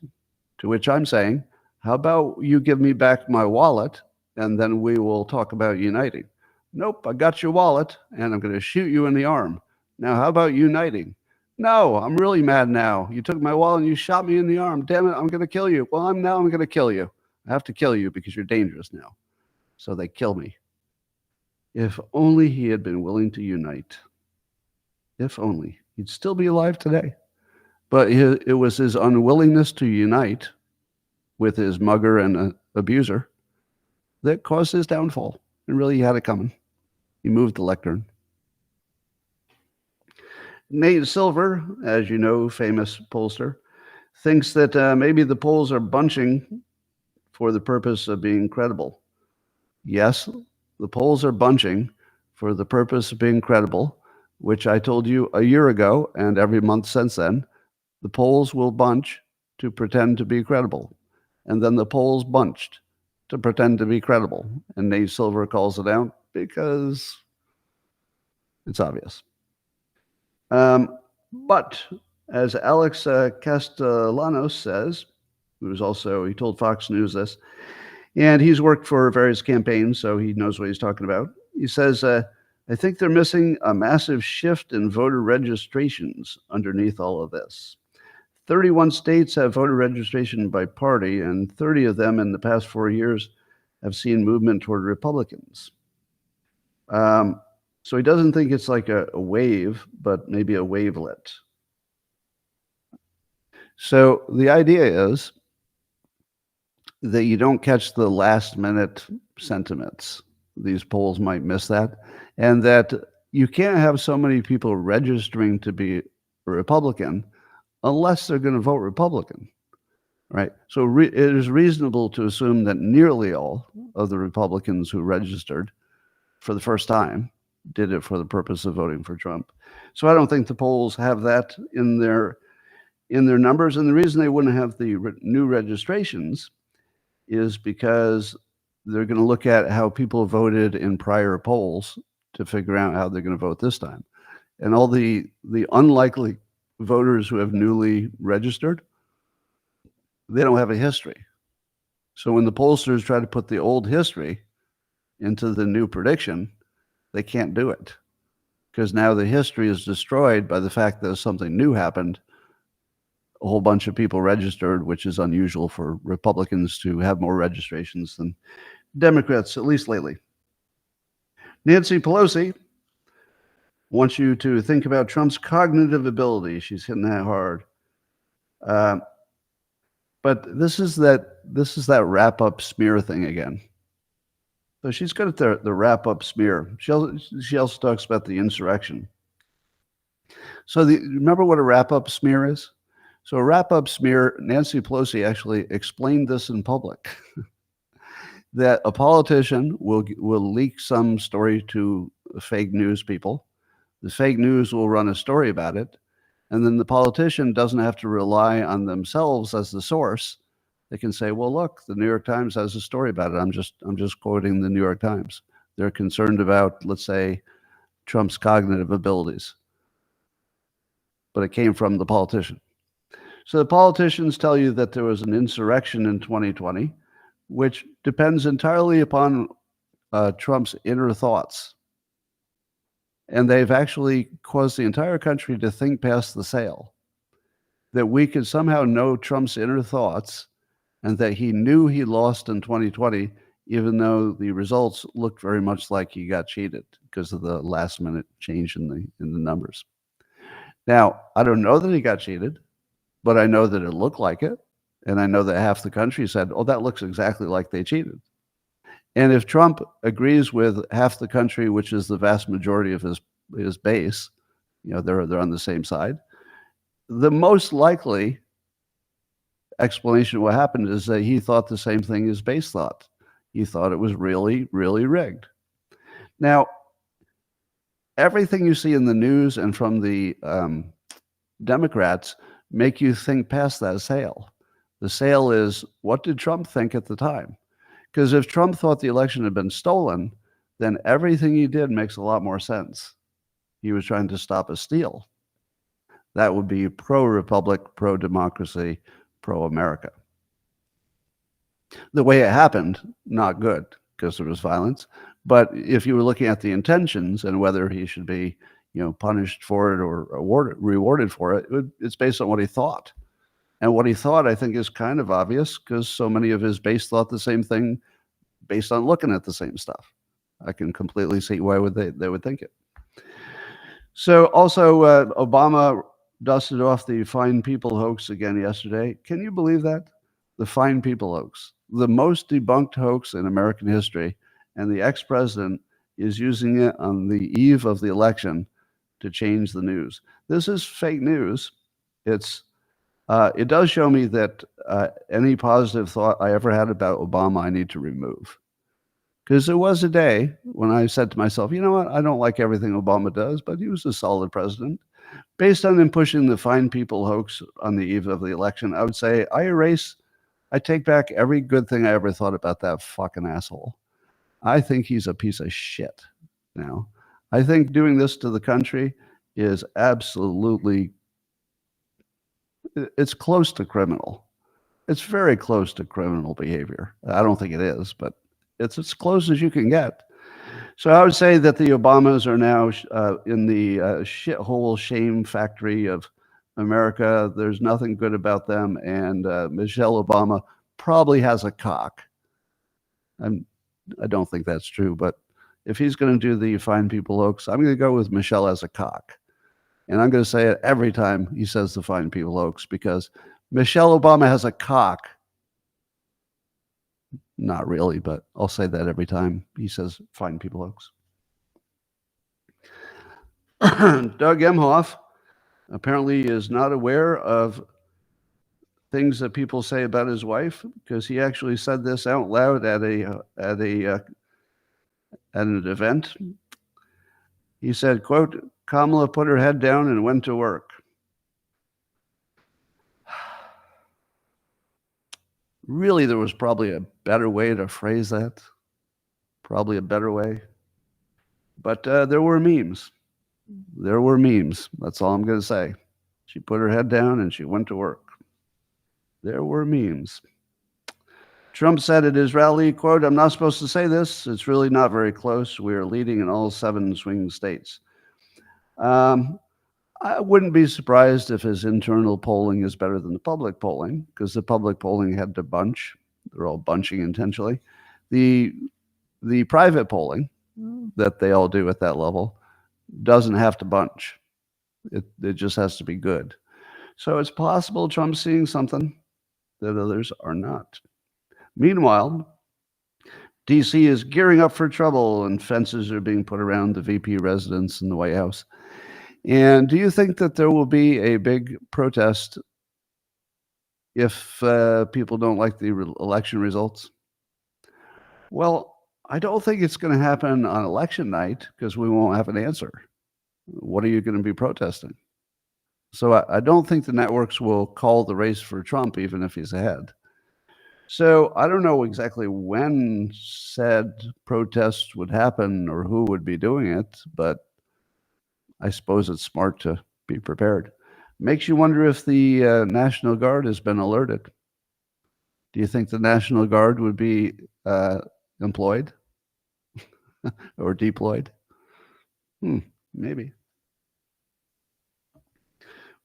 To which I'm saying, how about you give me back my wallet and then we will talk about uniting? Nope, I got your wallet and I'm going to shoot you in the arm. Now, how about uniting? No, I'm really mad now. You took my wallet and you shot me in the arm. Damn it, I'm going to kill you. Well, I'm going to kill you. I have to kill you because you're dangerous now. So they kill me. If only he had been willing to unite. If only. He'd still be alive today. But it was his unwillingness to unite with his mugger and abuser that caused his downfall. And really, he had it coming. He moved the lectern. Nate Silver, as you know, famous pollster, thinks that maybe the polls are bunching for the purpose of being credible. Yes, the polls are bunching for the purpose of being credible, which I told you a year ago, and every month since then, the polls will bunch to pretend to be credible. And then the polls bunched to pretend to be credible. And Nate Silver calls it out because it's obvious. But as Alex Castellanos says, he told Fox News this, and he's worked for various campaigns, so he knows what he's talking about. He says, I think they're missing a massive shift in voter registrations underneath all of this. 31 states have voter registration by party, and 30 of them in the past 4 years have seen movement toward Republicans. So he doesn't think it's like a wave, but maybe a wavelet. So the idea is that you don't catch the last minute sentiments. These polls might miss that. And that you can't have so many people registering to be a Republican unless they're going to vote Republican, right? So it is reasonable to assume that nearly all of the Republicans who registered for the first time did it for the purpose of voting for Trump. So I don't think the polls have that in their numbers. And the reason they wouldn't have the new registrations is because they're going to look at how people voted in prior polls to figure out how they're going to vote this time. And all the unlikely voters who have newly registered, they don't have a history. So when the pollsters try to put the old history into the new prediction, they can't do it because now the history is destroyed by the fact that something new happened. A whole bunch of people registered, which is unusual for Republicans to have more registrations than Democrats, at least lately. Nancy Pelosi wants you to think about Trump's cognitive ability. She's hitting that hard. But this is that wrap-up smear thing again. So she's good at the wrap-up smear. She also talks about the insurrection. So remember what a wrap-up smear is? So a wrap-up smear, Nancy Pelosi actually explained this in public, that a politician will leak some story to fake news people. The fake news will run a story about it, and then the politician doesn't have to rely on themselves as the source. They can say, well, look, the New York Times has a story about it. I'm just quoting the New York Times. They're concerned about, let's say, Trump's cognitive abilities. But it came from the politician. So the politicians tell you that there was an insurrection in 2020, which depends entirely upon Trump's inner thoughts. And they've actually caused the entire country to think past the sale. that we could somehow know Trump's inner thoughts and that he knew he lost in 2020, even though the results looked very much like he got cheated because of the last minute change in the numbers. Now, I don't know that he got cheated, but I know that it looked like it. And I know that half the country said, oh, that looks exactly like they cheated. And if Trump agrees with half the country, which is the vast majority of his base, they're on the same side, the most likely explanation of what happened is that he thought the same thing his base thought. He thought it was really, really rigged. Now, everything you see in the news and from the Democrats make you think past that sale. The sale is, what did Trump think at the time? Because if Trump thought the election had been stolen, then everything he did makes a lot more sense. He was trying to stop a steal. That would be pro-republic, pro-democracy, pro-America. The way it happened, not good, because there was violence. But if you were looking at the intentions and whether he should be, punished for it or rewarded for it, it's based on what he thought. And what he thought, I think, is kind of obvious because so many of his base thought the same thing based on looking at the same stuff. I can completely see why they would think it. So also, Obama dusted off the fine people hoax again yesterday. Can you believe that? The fine people hoax, the most debunked hoax in American history, and the ex-president is using it on the eve of the election to change the news. This is fake news. It does show me that any positive thought I ever had about Obama, I need to remove. Because there was a day when I said to myself, you know what, I don't like everything Obama does, but he was a solid president. Based on him pushing the fine people hoax on the eve of the election, I would say I take back every good thing I ever thought about that fucking asshole. I think he's a piece of shit now. I think doing this to the country is absolutely, it's close to criminal. It's very close to criminal behavior. I don't think it is, but it's as close as you can get. So I would say that the Obamas are now in the shithole shame factory of America. There's nothing good about them. And Michelle Obama probably has a cock. I don't think that's true, but if he's going to do the fine people hoax, I'm going to go with Michelle as a cock. And I'm going to say it every time he says the fine people hoax because Michelle Obama has a cock. Not really, but I'll say that every time he says fine people hoax. Doug Emhoff apparently is not aware of things that people say about his wife because he actually said this out loud at an event. He said, quote, Kamala put her head down and went to work. Really, there was probably a better way to phrase that. Probably a better way. But there were memes. There were memes. That's all I'm going to say. She put her head down and she went to work. There were memes. Trump said at his rally, quote, I'm not supposed to say this. It's really not very close. We are leading in all 7 swing states. I wouldn't be surprised if his internal polling is better than the public polling because the public polling had to bunch. They're all bunching intentionally. The private polling that they all do at that level doesn't have to bunch. It just has to be good. So it's possible Trump's seeing something that others are not. Meanwhile, D.C. is gearing up for trouble and fences are being put around the VP residence in the White House. And do you think that there will be a big protest if people don't like the election results? Well, I don't think it's going to happen on election night because we won't have an answer. What are you going to be protesting? So I don't think the networks will call the race for Trump even if he's ahead. So I don't know exactly when said protests would happen or who would be doing it, but I suppose it's smart to be prepared. Makes you wonder if the National Guard has been alerted. Do you think the National Guard would be employed or deployed? Maybe.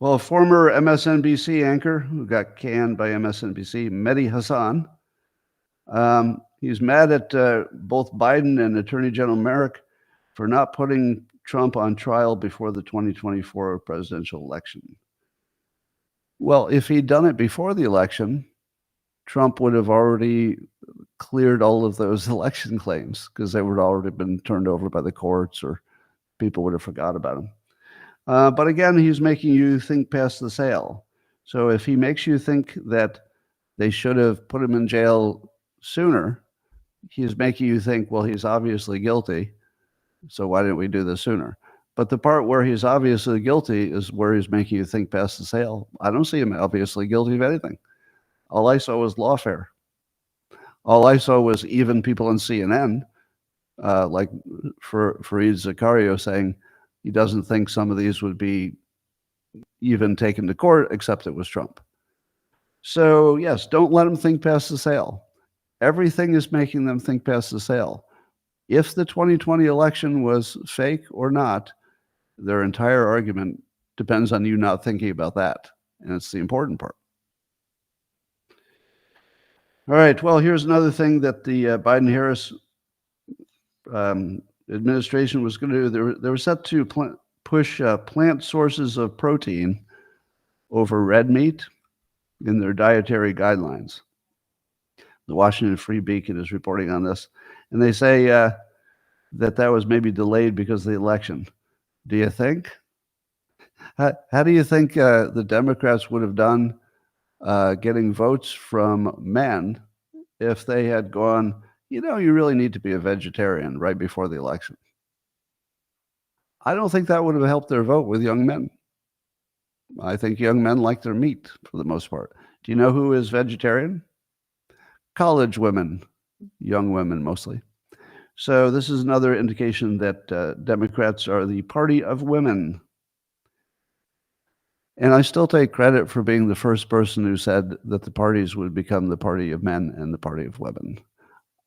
Well, a former MSNBC anchor who got canned by MSNBC, Mehdi Hassan, he's mad at both Biden and Attorney General Merrick for not putting Trump on trial before the 2024 presidential election. Well, if he'd done it before the election, Trump would have already cleared all of those election claims because they would have already been turned over by the courts or people would have forgot about them. But again, he's making you think past the sale. So if he makes you think that they should have put him in jail sooner, he's making you think, well, he's obviously guilty, so why didn't we do this sooner? But the part where he's obviously guilty is where he's making you think past the sale. I don't see him obviously guilty of anything. All I saw was lawfare. All I saw was even people on CNN, like Fareed Zakaria, saying he doesn't think some of these would be even taken to court, except it was Trump. So yes, don't let them think past the sale. Everything is making them think past the sale. If the 2020 election was fake or not, their entire argument depends on you not thinking about that. And it's the important part. All right, well, here's another thing that the Biden-Harris administration was going to do. They were set to push plant sources of protein over red meat in their dietary guidelines. The Washington Free Beacon is reporting on this. And they say that was maybe delayed because of the election. Do you think? How do you think the Democrats would have done getting votes from men if they had gone, you really need to be a vegetarian right before the election? I don't think that would have helped their vote with young men. I think young men like their meat for the most part. Do you know who is vegetarian? College women, young women mostly. So this is another indication that Democrats are the party of women. And I still take credit for being the first person who said that the parties would become the party of men and the party of women.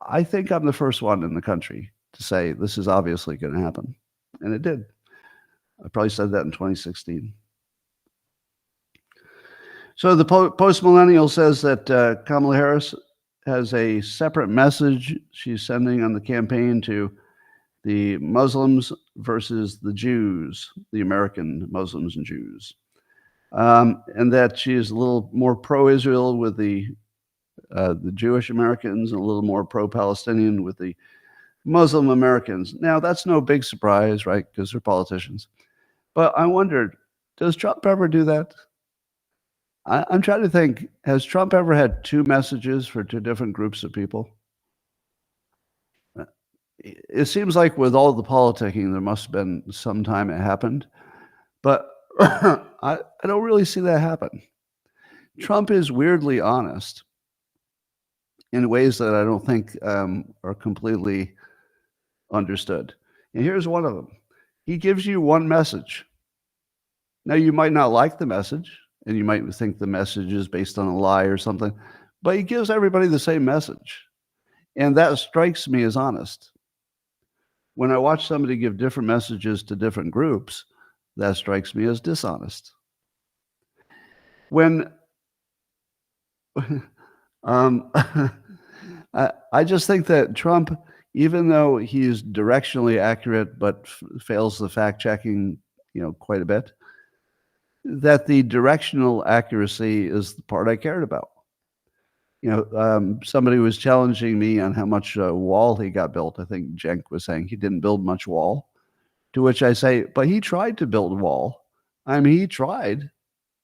I think I'm the first one in the country to say this is obviously going to happen. And it did. I probably said that in 2016. So the post-millennial says that Kamala Harris has a separate message she's sending on the campaign to the Muslims versus the Jews, the American Muslims and Jews. And that she is a little more pro-Israel with the Jewish Americans and a little more pro-Palestinian with the Muslim Americans. Now, that's no big surprise, right, because they're politicians. But I wondered, does Trump ever do that? I'm trying to think, has Trump ever had two messages for two different groups of people? It seems like with all the politicking, there must have been some time it happened. But I don't really see that happen. Trump is weirdly honest in ways that I don't think are completely understood. And here's one of them. He gives you one message. Now, you might not like the message, and you might think the message is based on a lie or something, but he gives everybody the same message. And that strikes me as honest. When I watch somebody give different messages to different groups, that strikes me as dishonest. When I just think that Trump, even though he's directionally accurate but fails the fact checking, quite a bit, that the directional accuracy is the part I cared about. Somebody was challenging me on how much wall he got built. I think Cenk was saying he didn't build much wall. To which I say, but he tried to build a wall. I mean, he tried.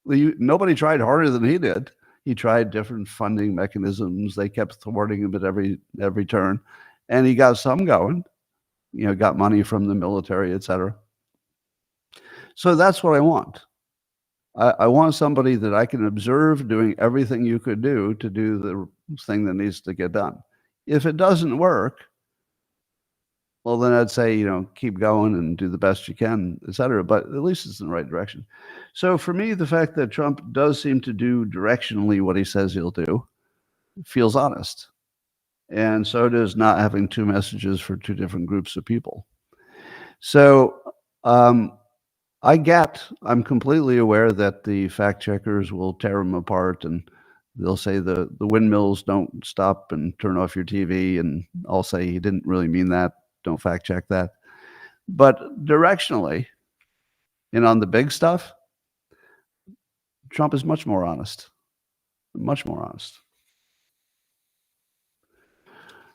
Nobody tried harder than he did. He tried different funding mechanisms. They kept thwarting him at every turn. And he got some going, got money from the military, et cetera. So that's what I want. I want somebody that I can observe doing everything you could do to do the thing that needs to get done. If it doesn't work, well, then I'd say, keep going and do the best you can, et cetera. But at least it's in the right direction. So for me, the fact that Trump does seem to do directionally what he says he'll do feels honest. And so does not having two messages for two different groups of people. So I'm completely aware that the fact checkers will tear them apart and they'll say the windmills don't stop and turn off your TV, and I'll say he didn't really mean that. Don't fact check that. But directionally, and on the big stuff, Trump is much more honest. Much more honest.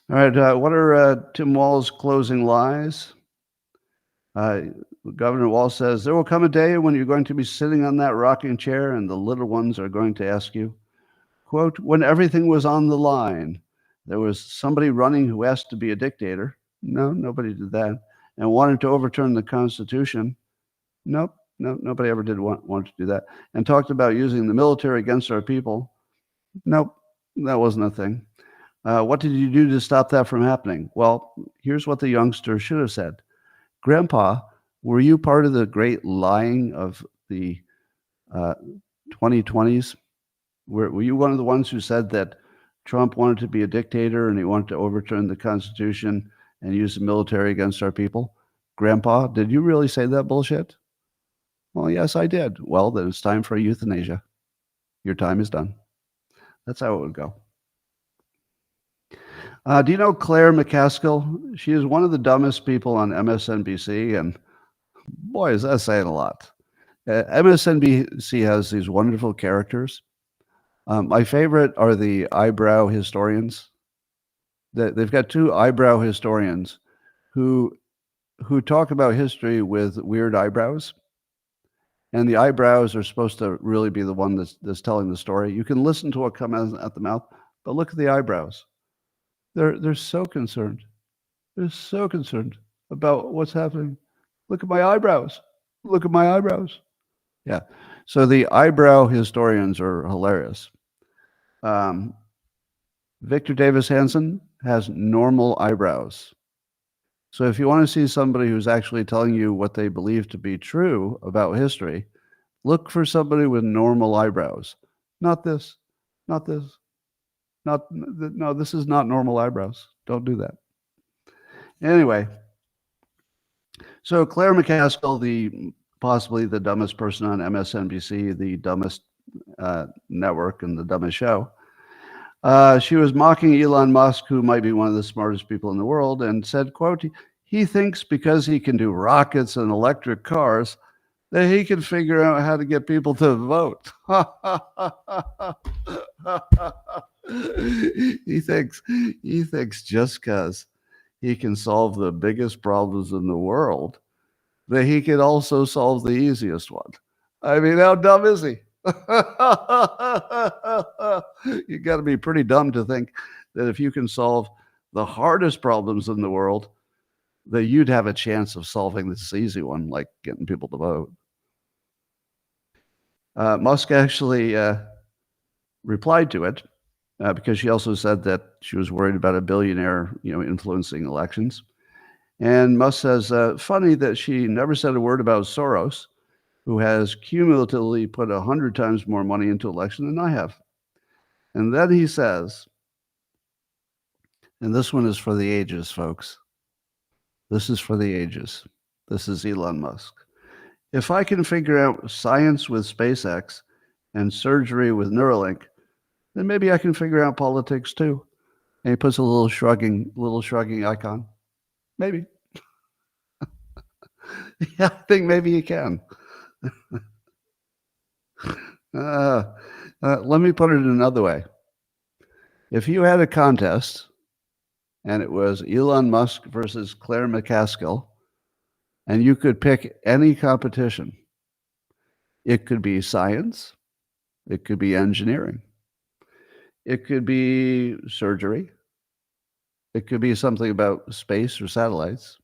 All right, what are Tim Wall's closing lies? Governor Wall says, there will come a day when you're going to be sitting on that rocking chair and the little ones are going to ask you, quote, when everything was on the line, there was somebody running who asked to be a dictator. No, nobody did that. And wanted to overturn the Constitution. Nope, no, nobody ever did want to do that. And talked about using the military against our people. Nope, that wasn't a thing. What did you do to stop that from happening? Well, here's what the youngster should have said. Grandpa, were you part of the great lying of the 2020s? Were you one of the ones who said that Trump wanted to be a dictator and he wanted to overturn the Constitution and use the military against our people? Grandpa, did you really say that bullshit? Well, yes, I did. Well, then it's time for euthanasia. Your time is done. That's how it would go. Do you know Claire McCaskill? She is one of the dumbest people on MSNBC, and boy, is that saying a lot. MSNBC has these wonderful characters. My favorite are the eyebrow historians. They've got two eyebrow historians who talk about history with weird eyebrows. And the eyebrows are supposed to really be the one that's telling the story. You can listen to what comes out the mouth, but look at the eyebrows. They're so concerned. They're so concerned about what's happening. Look at my eyebrows. Look at my eyebrows. Yeah. So the eyebrow historians are hilarious. Victor Davis Hanson has normal eyebrows. So if you want to see somebody who's actually telling you what they believe to be true about history, look for somebody with normal eyebrows. Not this, not this, no, this is not normal eyebrows. Don't do that. Anyway, so Claire McCaskill, possibly the dumbest person on MSNBC, the dumbest network and the dumbest show, she was mocking Elon Musk, who might be one of the smartest people in the world, and said, quote, he thinks because he can do rockets and electric cars that he can figure out how to get people to vote. he thinks just because he can solve the biggest problems in the world that he can also solve the easiest one. I mean, how dumb is he? You got to be pretty dumb to think that if you can solve the hardest problems in the world, that you'd have a chance of solving this easy one, like getting people to vote. Musk actually replied to it because she also said that she was worried about a billionaire, influencing elections. And Musk says, funny that she never said a word about Soros, who has cumulatively put 100 times more money into election than I have. And then he says, and this one is for the ages, folks. This is for the ages. This is Elon Musk. If I can figure out science with SpaceX and surgery with Neuralink, then maybe I can figure out politics too. And he puts a little shrugging icon. Maybe. Yeah, I think maybe you can. Let me put it another way. If you had a contest and it was Elon Musk versus Claire McCaskill, and you could pick any competition, it could be science, it could be engineering, it could be surgery, it could be something about space or satellites,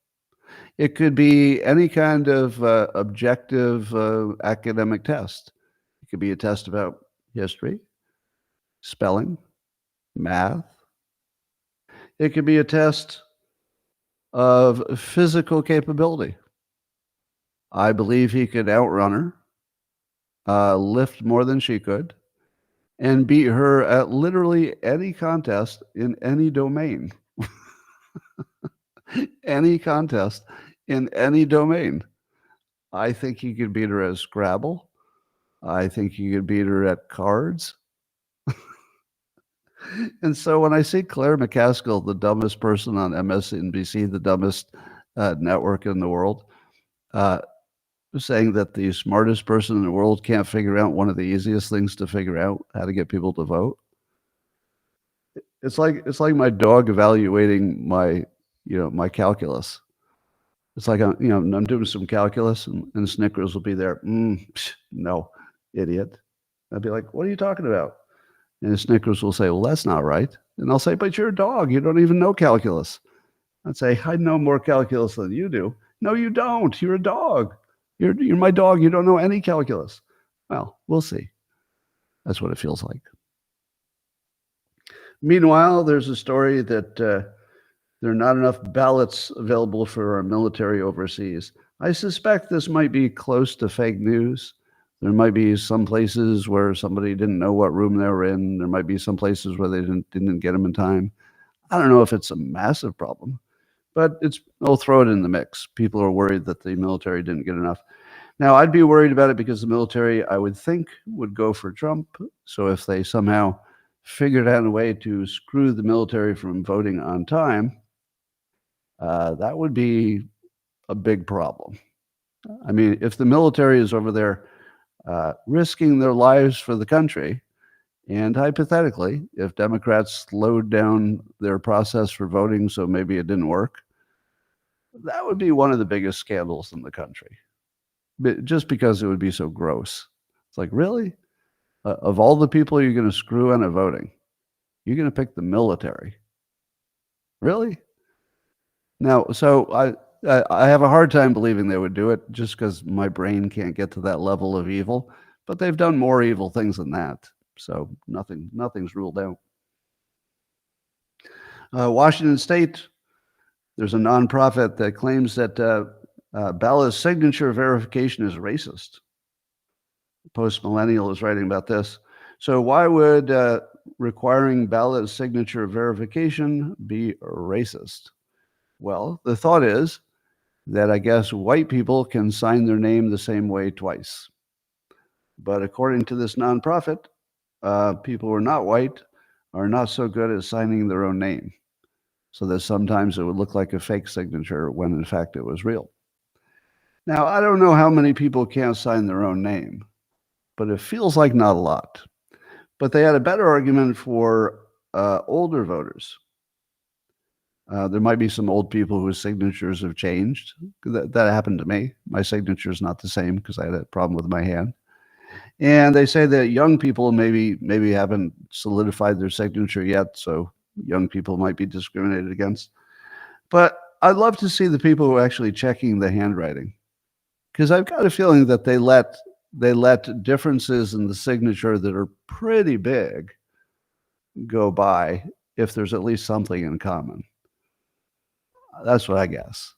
it could be any kind of objective academic test. It could be a test about history, spelling, math. It could be a test of physical capability. I believe he could outrun her, lift more than she could, and beat her at literally any contest in any domain. Any contest in any domain. I think you could beat her at Scrabble. I think you could beat her at cards. And so when I see Claire McCaskill, the dumbest person on MSNBC, the dumbest network in the world, uh, saying that the smartest person in the world can't figure out one of the easiest things to figure out, how to get people to vote. It's like my dog evaluating my calculus. It's like I'm doing some calculus, and Snickers will be there. No, idiot. I'd be like, "What are you talking about?" And Snickers will say, "Well, that's not right." And I'll say, "But you're a dog. You don't even know calculus." I'd say, "I know more calculus than you do." "No, you don't. You're a dog. You're my dog. You don't know any calculus." Well, we'll see. That's what it feels like. Meanwhile, there's a story that there are not enough ballots available for our military overseas. I suspect this might be close to fake news. There might be some places where somebody didn't know what room they were in. There might be some places where they didn't get them in time. I don't know if it's a massive problem, but I'll throw it in the mix. People are worried that the military didn't get enough. Now, I'd be worried about it because the military, I would think, would go for Trump. So if they somehow figured out a way to screw the military from voting on time, that would be a big problem. I mean, if the military is over there risking their lives for the country, and hypothetically, if Democrats slowed down their process for voting so maybe it didn't work, that would be one of the biggest scandals in the country. But just because it would be so gross. It's like, really? Of all the people you're going to screw out of voting, you're going to pick the military? Really? Now, so I have a hard time believing they would do it just because my brain can't get to that level of evil. But they've done more evil things than that. So nothing's ruled out. Washington State, there's a nonprofit that claims that ballot signature verification is racist. Post Millennial is writing about this. So why would requiring ballot signature verification be racist? Well, the thought is that I guess white people can sign their name the same way twice. But according to this nonprofit, people who are not white are not so good at signing their own name. So that sometimes it would look like a fake signature when in fact it was real. Now, I don't know how many people can't sign their own name, but it feels like not a lot. But they had a better argument for older voters. There might be some old people whose signatures have changed. That happened to me. My signature is not the same because I had a problem with my hand. And they say that young people maybe haven't solidified their signature yet, so young people might be discriminated against. But I'd love to see the people who are actually checking the handwriting, because I've got a feeling that they let differences in the signature that are pretty big go by if there's at least something in common. That's what I guess.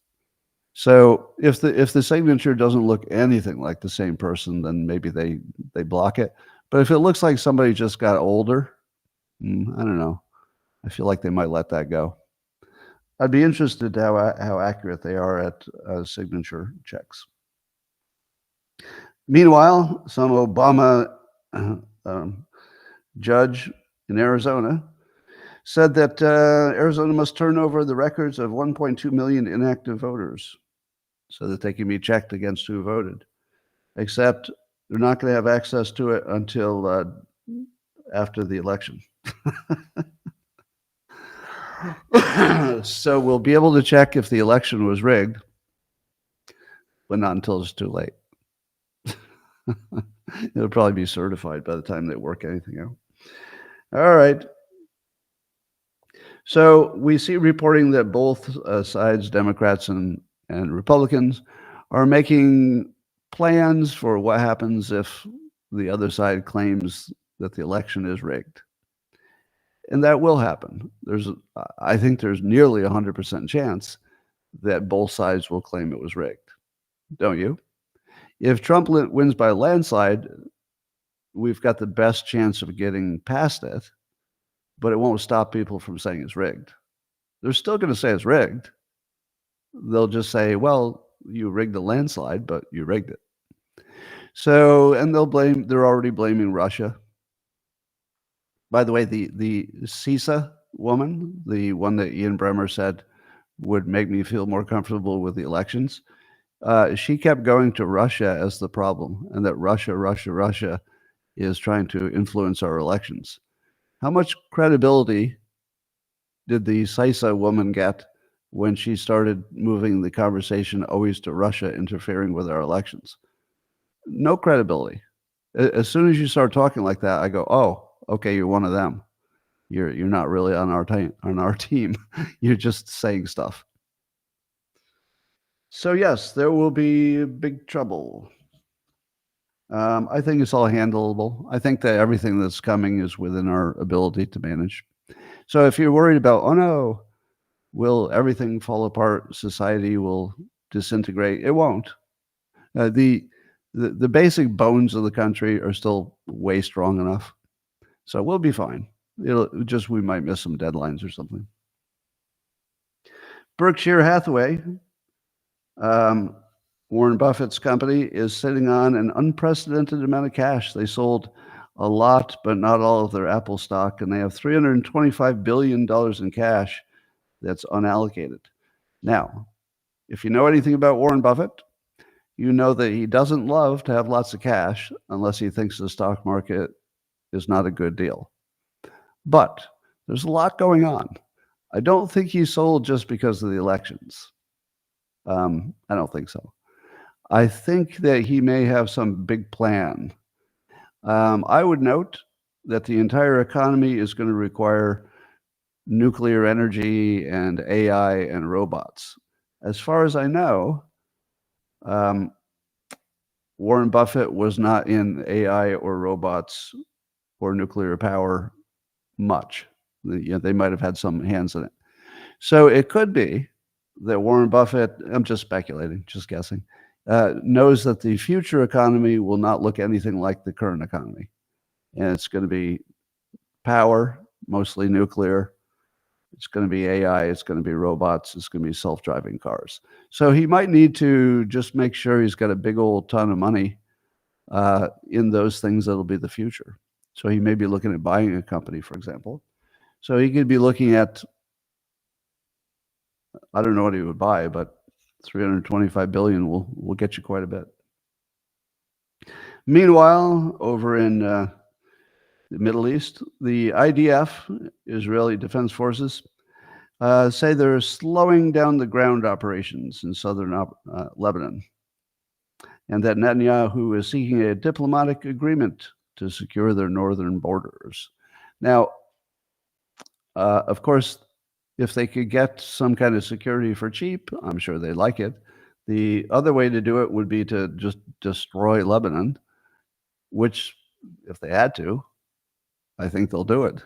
So if the signature doesn't look anything like the same person, then maybe they block it. But if it looks like somebody just got older, I don't know. I feel like they might let that go. I'd be interested how accurate they are at signature checks. Meanwhile, some Obama judge in Arizona said that Arizona must turn over the records of 1.2 million inactive voters so that they can be checked against who voted. Except they're not going to have access to it until after the election. So we'll be able to check if the election was rigged, but not until it's too late. It'll probably be certified by the time they work anything out. All right. So we see reporting that both sides, Democrats and Republicans, are making plans for what happens if the other side claims that the election is rigged. And that will happen. I think there's nearly 100% chance that both sides will claim it was rigged. Don't you? If Trump wins by a landslide, we've got the best chance of getting past it, but it won't stop people from saying it's rigged. They're still going to say it's rigged. They'll just say, well, you rigged the landslide, but you rigged it. So, and they're already blaming Russia. By the way, the CISA woman, the one that Ian Bremmer said would make me feel more comfortable with the elections, she kept going to Russia as the problem, and that Russia is trying to influence our elections. How much credibility did the CISA woman get when she started moving the conversation always to Russia interfering with our elections? No credibility. As soon as you start talking like that, I go, oh, okay, you're one of them. You're not really on our team. You're just saying stuff. So yes, there will be big trouble. I think it's all handleable. I think that everything that's coming is within our ability to manage. So if you're worried about, oh no, will everything fall apart? Society will disintegrate. It won't. The basic bones of the country are still way strong enough. So we'll be fine. We might miss some deadlines or something. Berkshire Hathaway, Warren Buffett's company, is sitting on an unprecedented amount of cash. They sold a lot, but not all of their Apple stock, and they have $325 billion in cash that's unallocated. Now, if you know anything about Warren Buffett, you know that he doesn't love to have lots of cash unless he thinks the stock market is not a good deal. But there's a lot going on. I don't think he sold just because of the elections. I don't think so. I think that he may have some big plan. I would note that the entire economy is going to require nuclear energy and AI and robots. As far as I know, Warren Buffett was not in AI or robots or nuclear power much. They might have had some hands in it. So it could be that Warren Buffett, I'm just speculating, just guessing, knows that the future economy will not look anything like the current economy. And it's going to be power, mostly nuclear. It's going to be AI. It's going to be robots. It's going to be self-driving cars. So he might need to just make sure he's got a big old ton of money in those things that'll be the future. So he may be looking at buying a company, for example. So he could be looking at, I don't know what he would buy, but 325 billion will get you quite a bit. Meanwhile, over in the Middle East, the IDF, Israeli Defense Forces, say they're slowing down the ground operations in southern Lebanon, and that Netanyahu is seeking a diplomatic agreement to secure their northern borders. Now, of course, if they could get some kind of security for cheap, I'm sure they like it. The other way to do it would be to just destroy Lebanon, which, if they had to, I think they'll do it.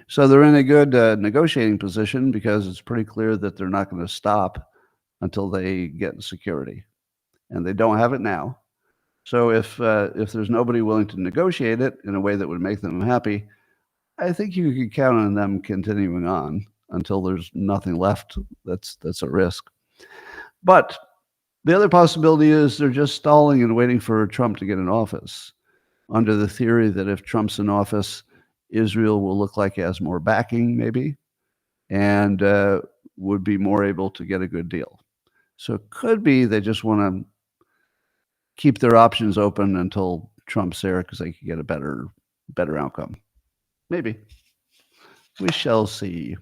So they're in a good negotiating position because it's pretty clear that they're not going to stop until they get security, and they don't have it now. So if there's nobody willing to negotiate it in a way that would make them happy, I think you could count on them continuing on until there's nothing left that's a risk. But the other possibility is they're just stalling and waiting for Trump to get in office, under the theory that if Trump's in office, Israel will look like it has more backing, maybe, and would be more able to get a good deal. So it could be they just want to keep their options open until Trump's there because they could get a better outcome. Maybe. We shall see.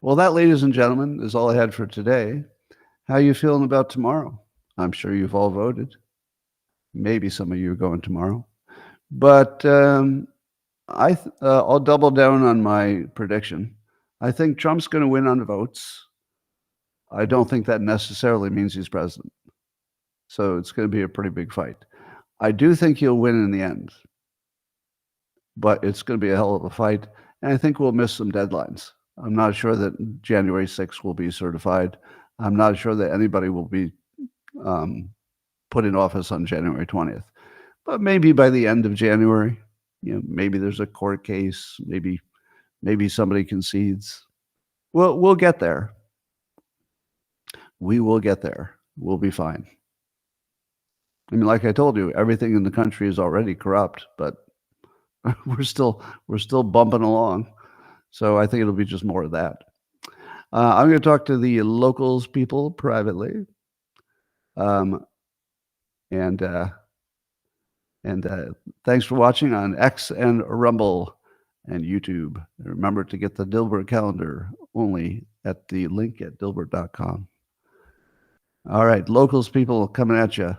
Well, that, ladies and gentlemen, is all I had for today. How are you feeling about tomorrow? I'm sure you've all voted. Maybe some of you are going tomorrow. But I'll double down on my prediction. I think Trump's going to win on the votes. I don't think that necessarily means he's president. So it's going to be a pretty big fight. I do think he'll win in the end. But it's going to be a hell of a fight. And I think we'll miss some deadlines. I'm not sure that January 6th will be certified. I'm not sure that anybody will be put in office on January 20th. But maybe by the end of January, maybe there's a court case. Maybe somebody concedes. We'll get there. We will get there. we'll be fine. I mean, like I told you, everything in the country is already corrupt, but we're still bumping along. So I think it'll be just more of that. I'm going to talk to the locals people privately, and thanks for watching on X and Rumble and YouTube. And remember to get the Dilbert calendar only at the link at dilbert.com. All right, locals people coming at you.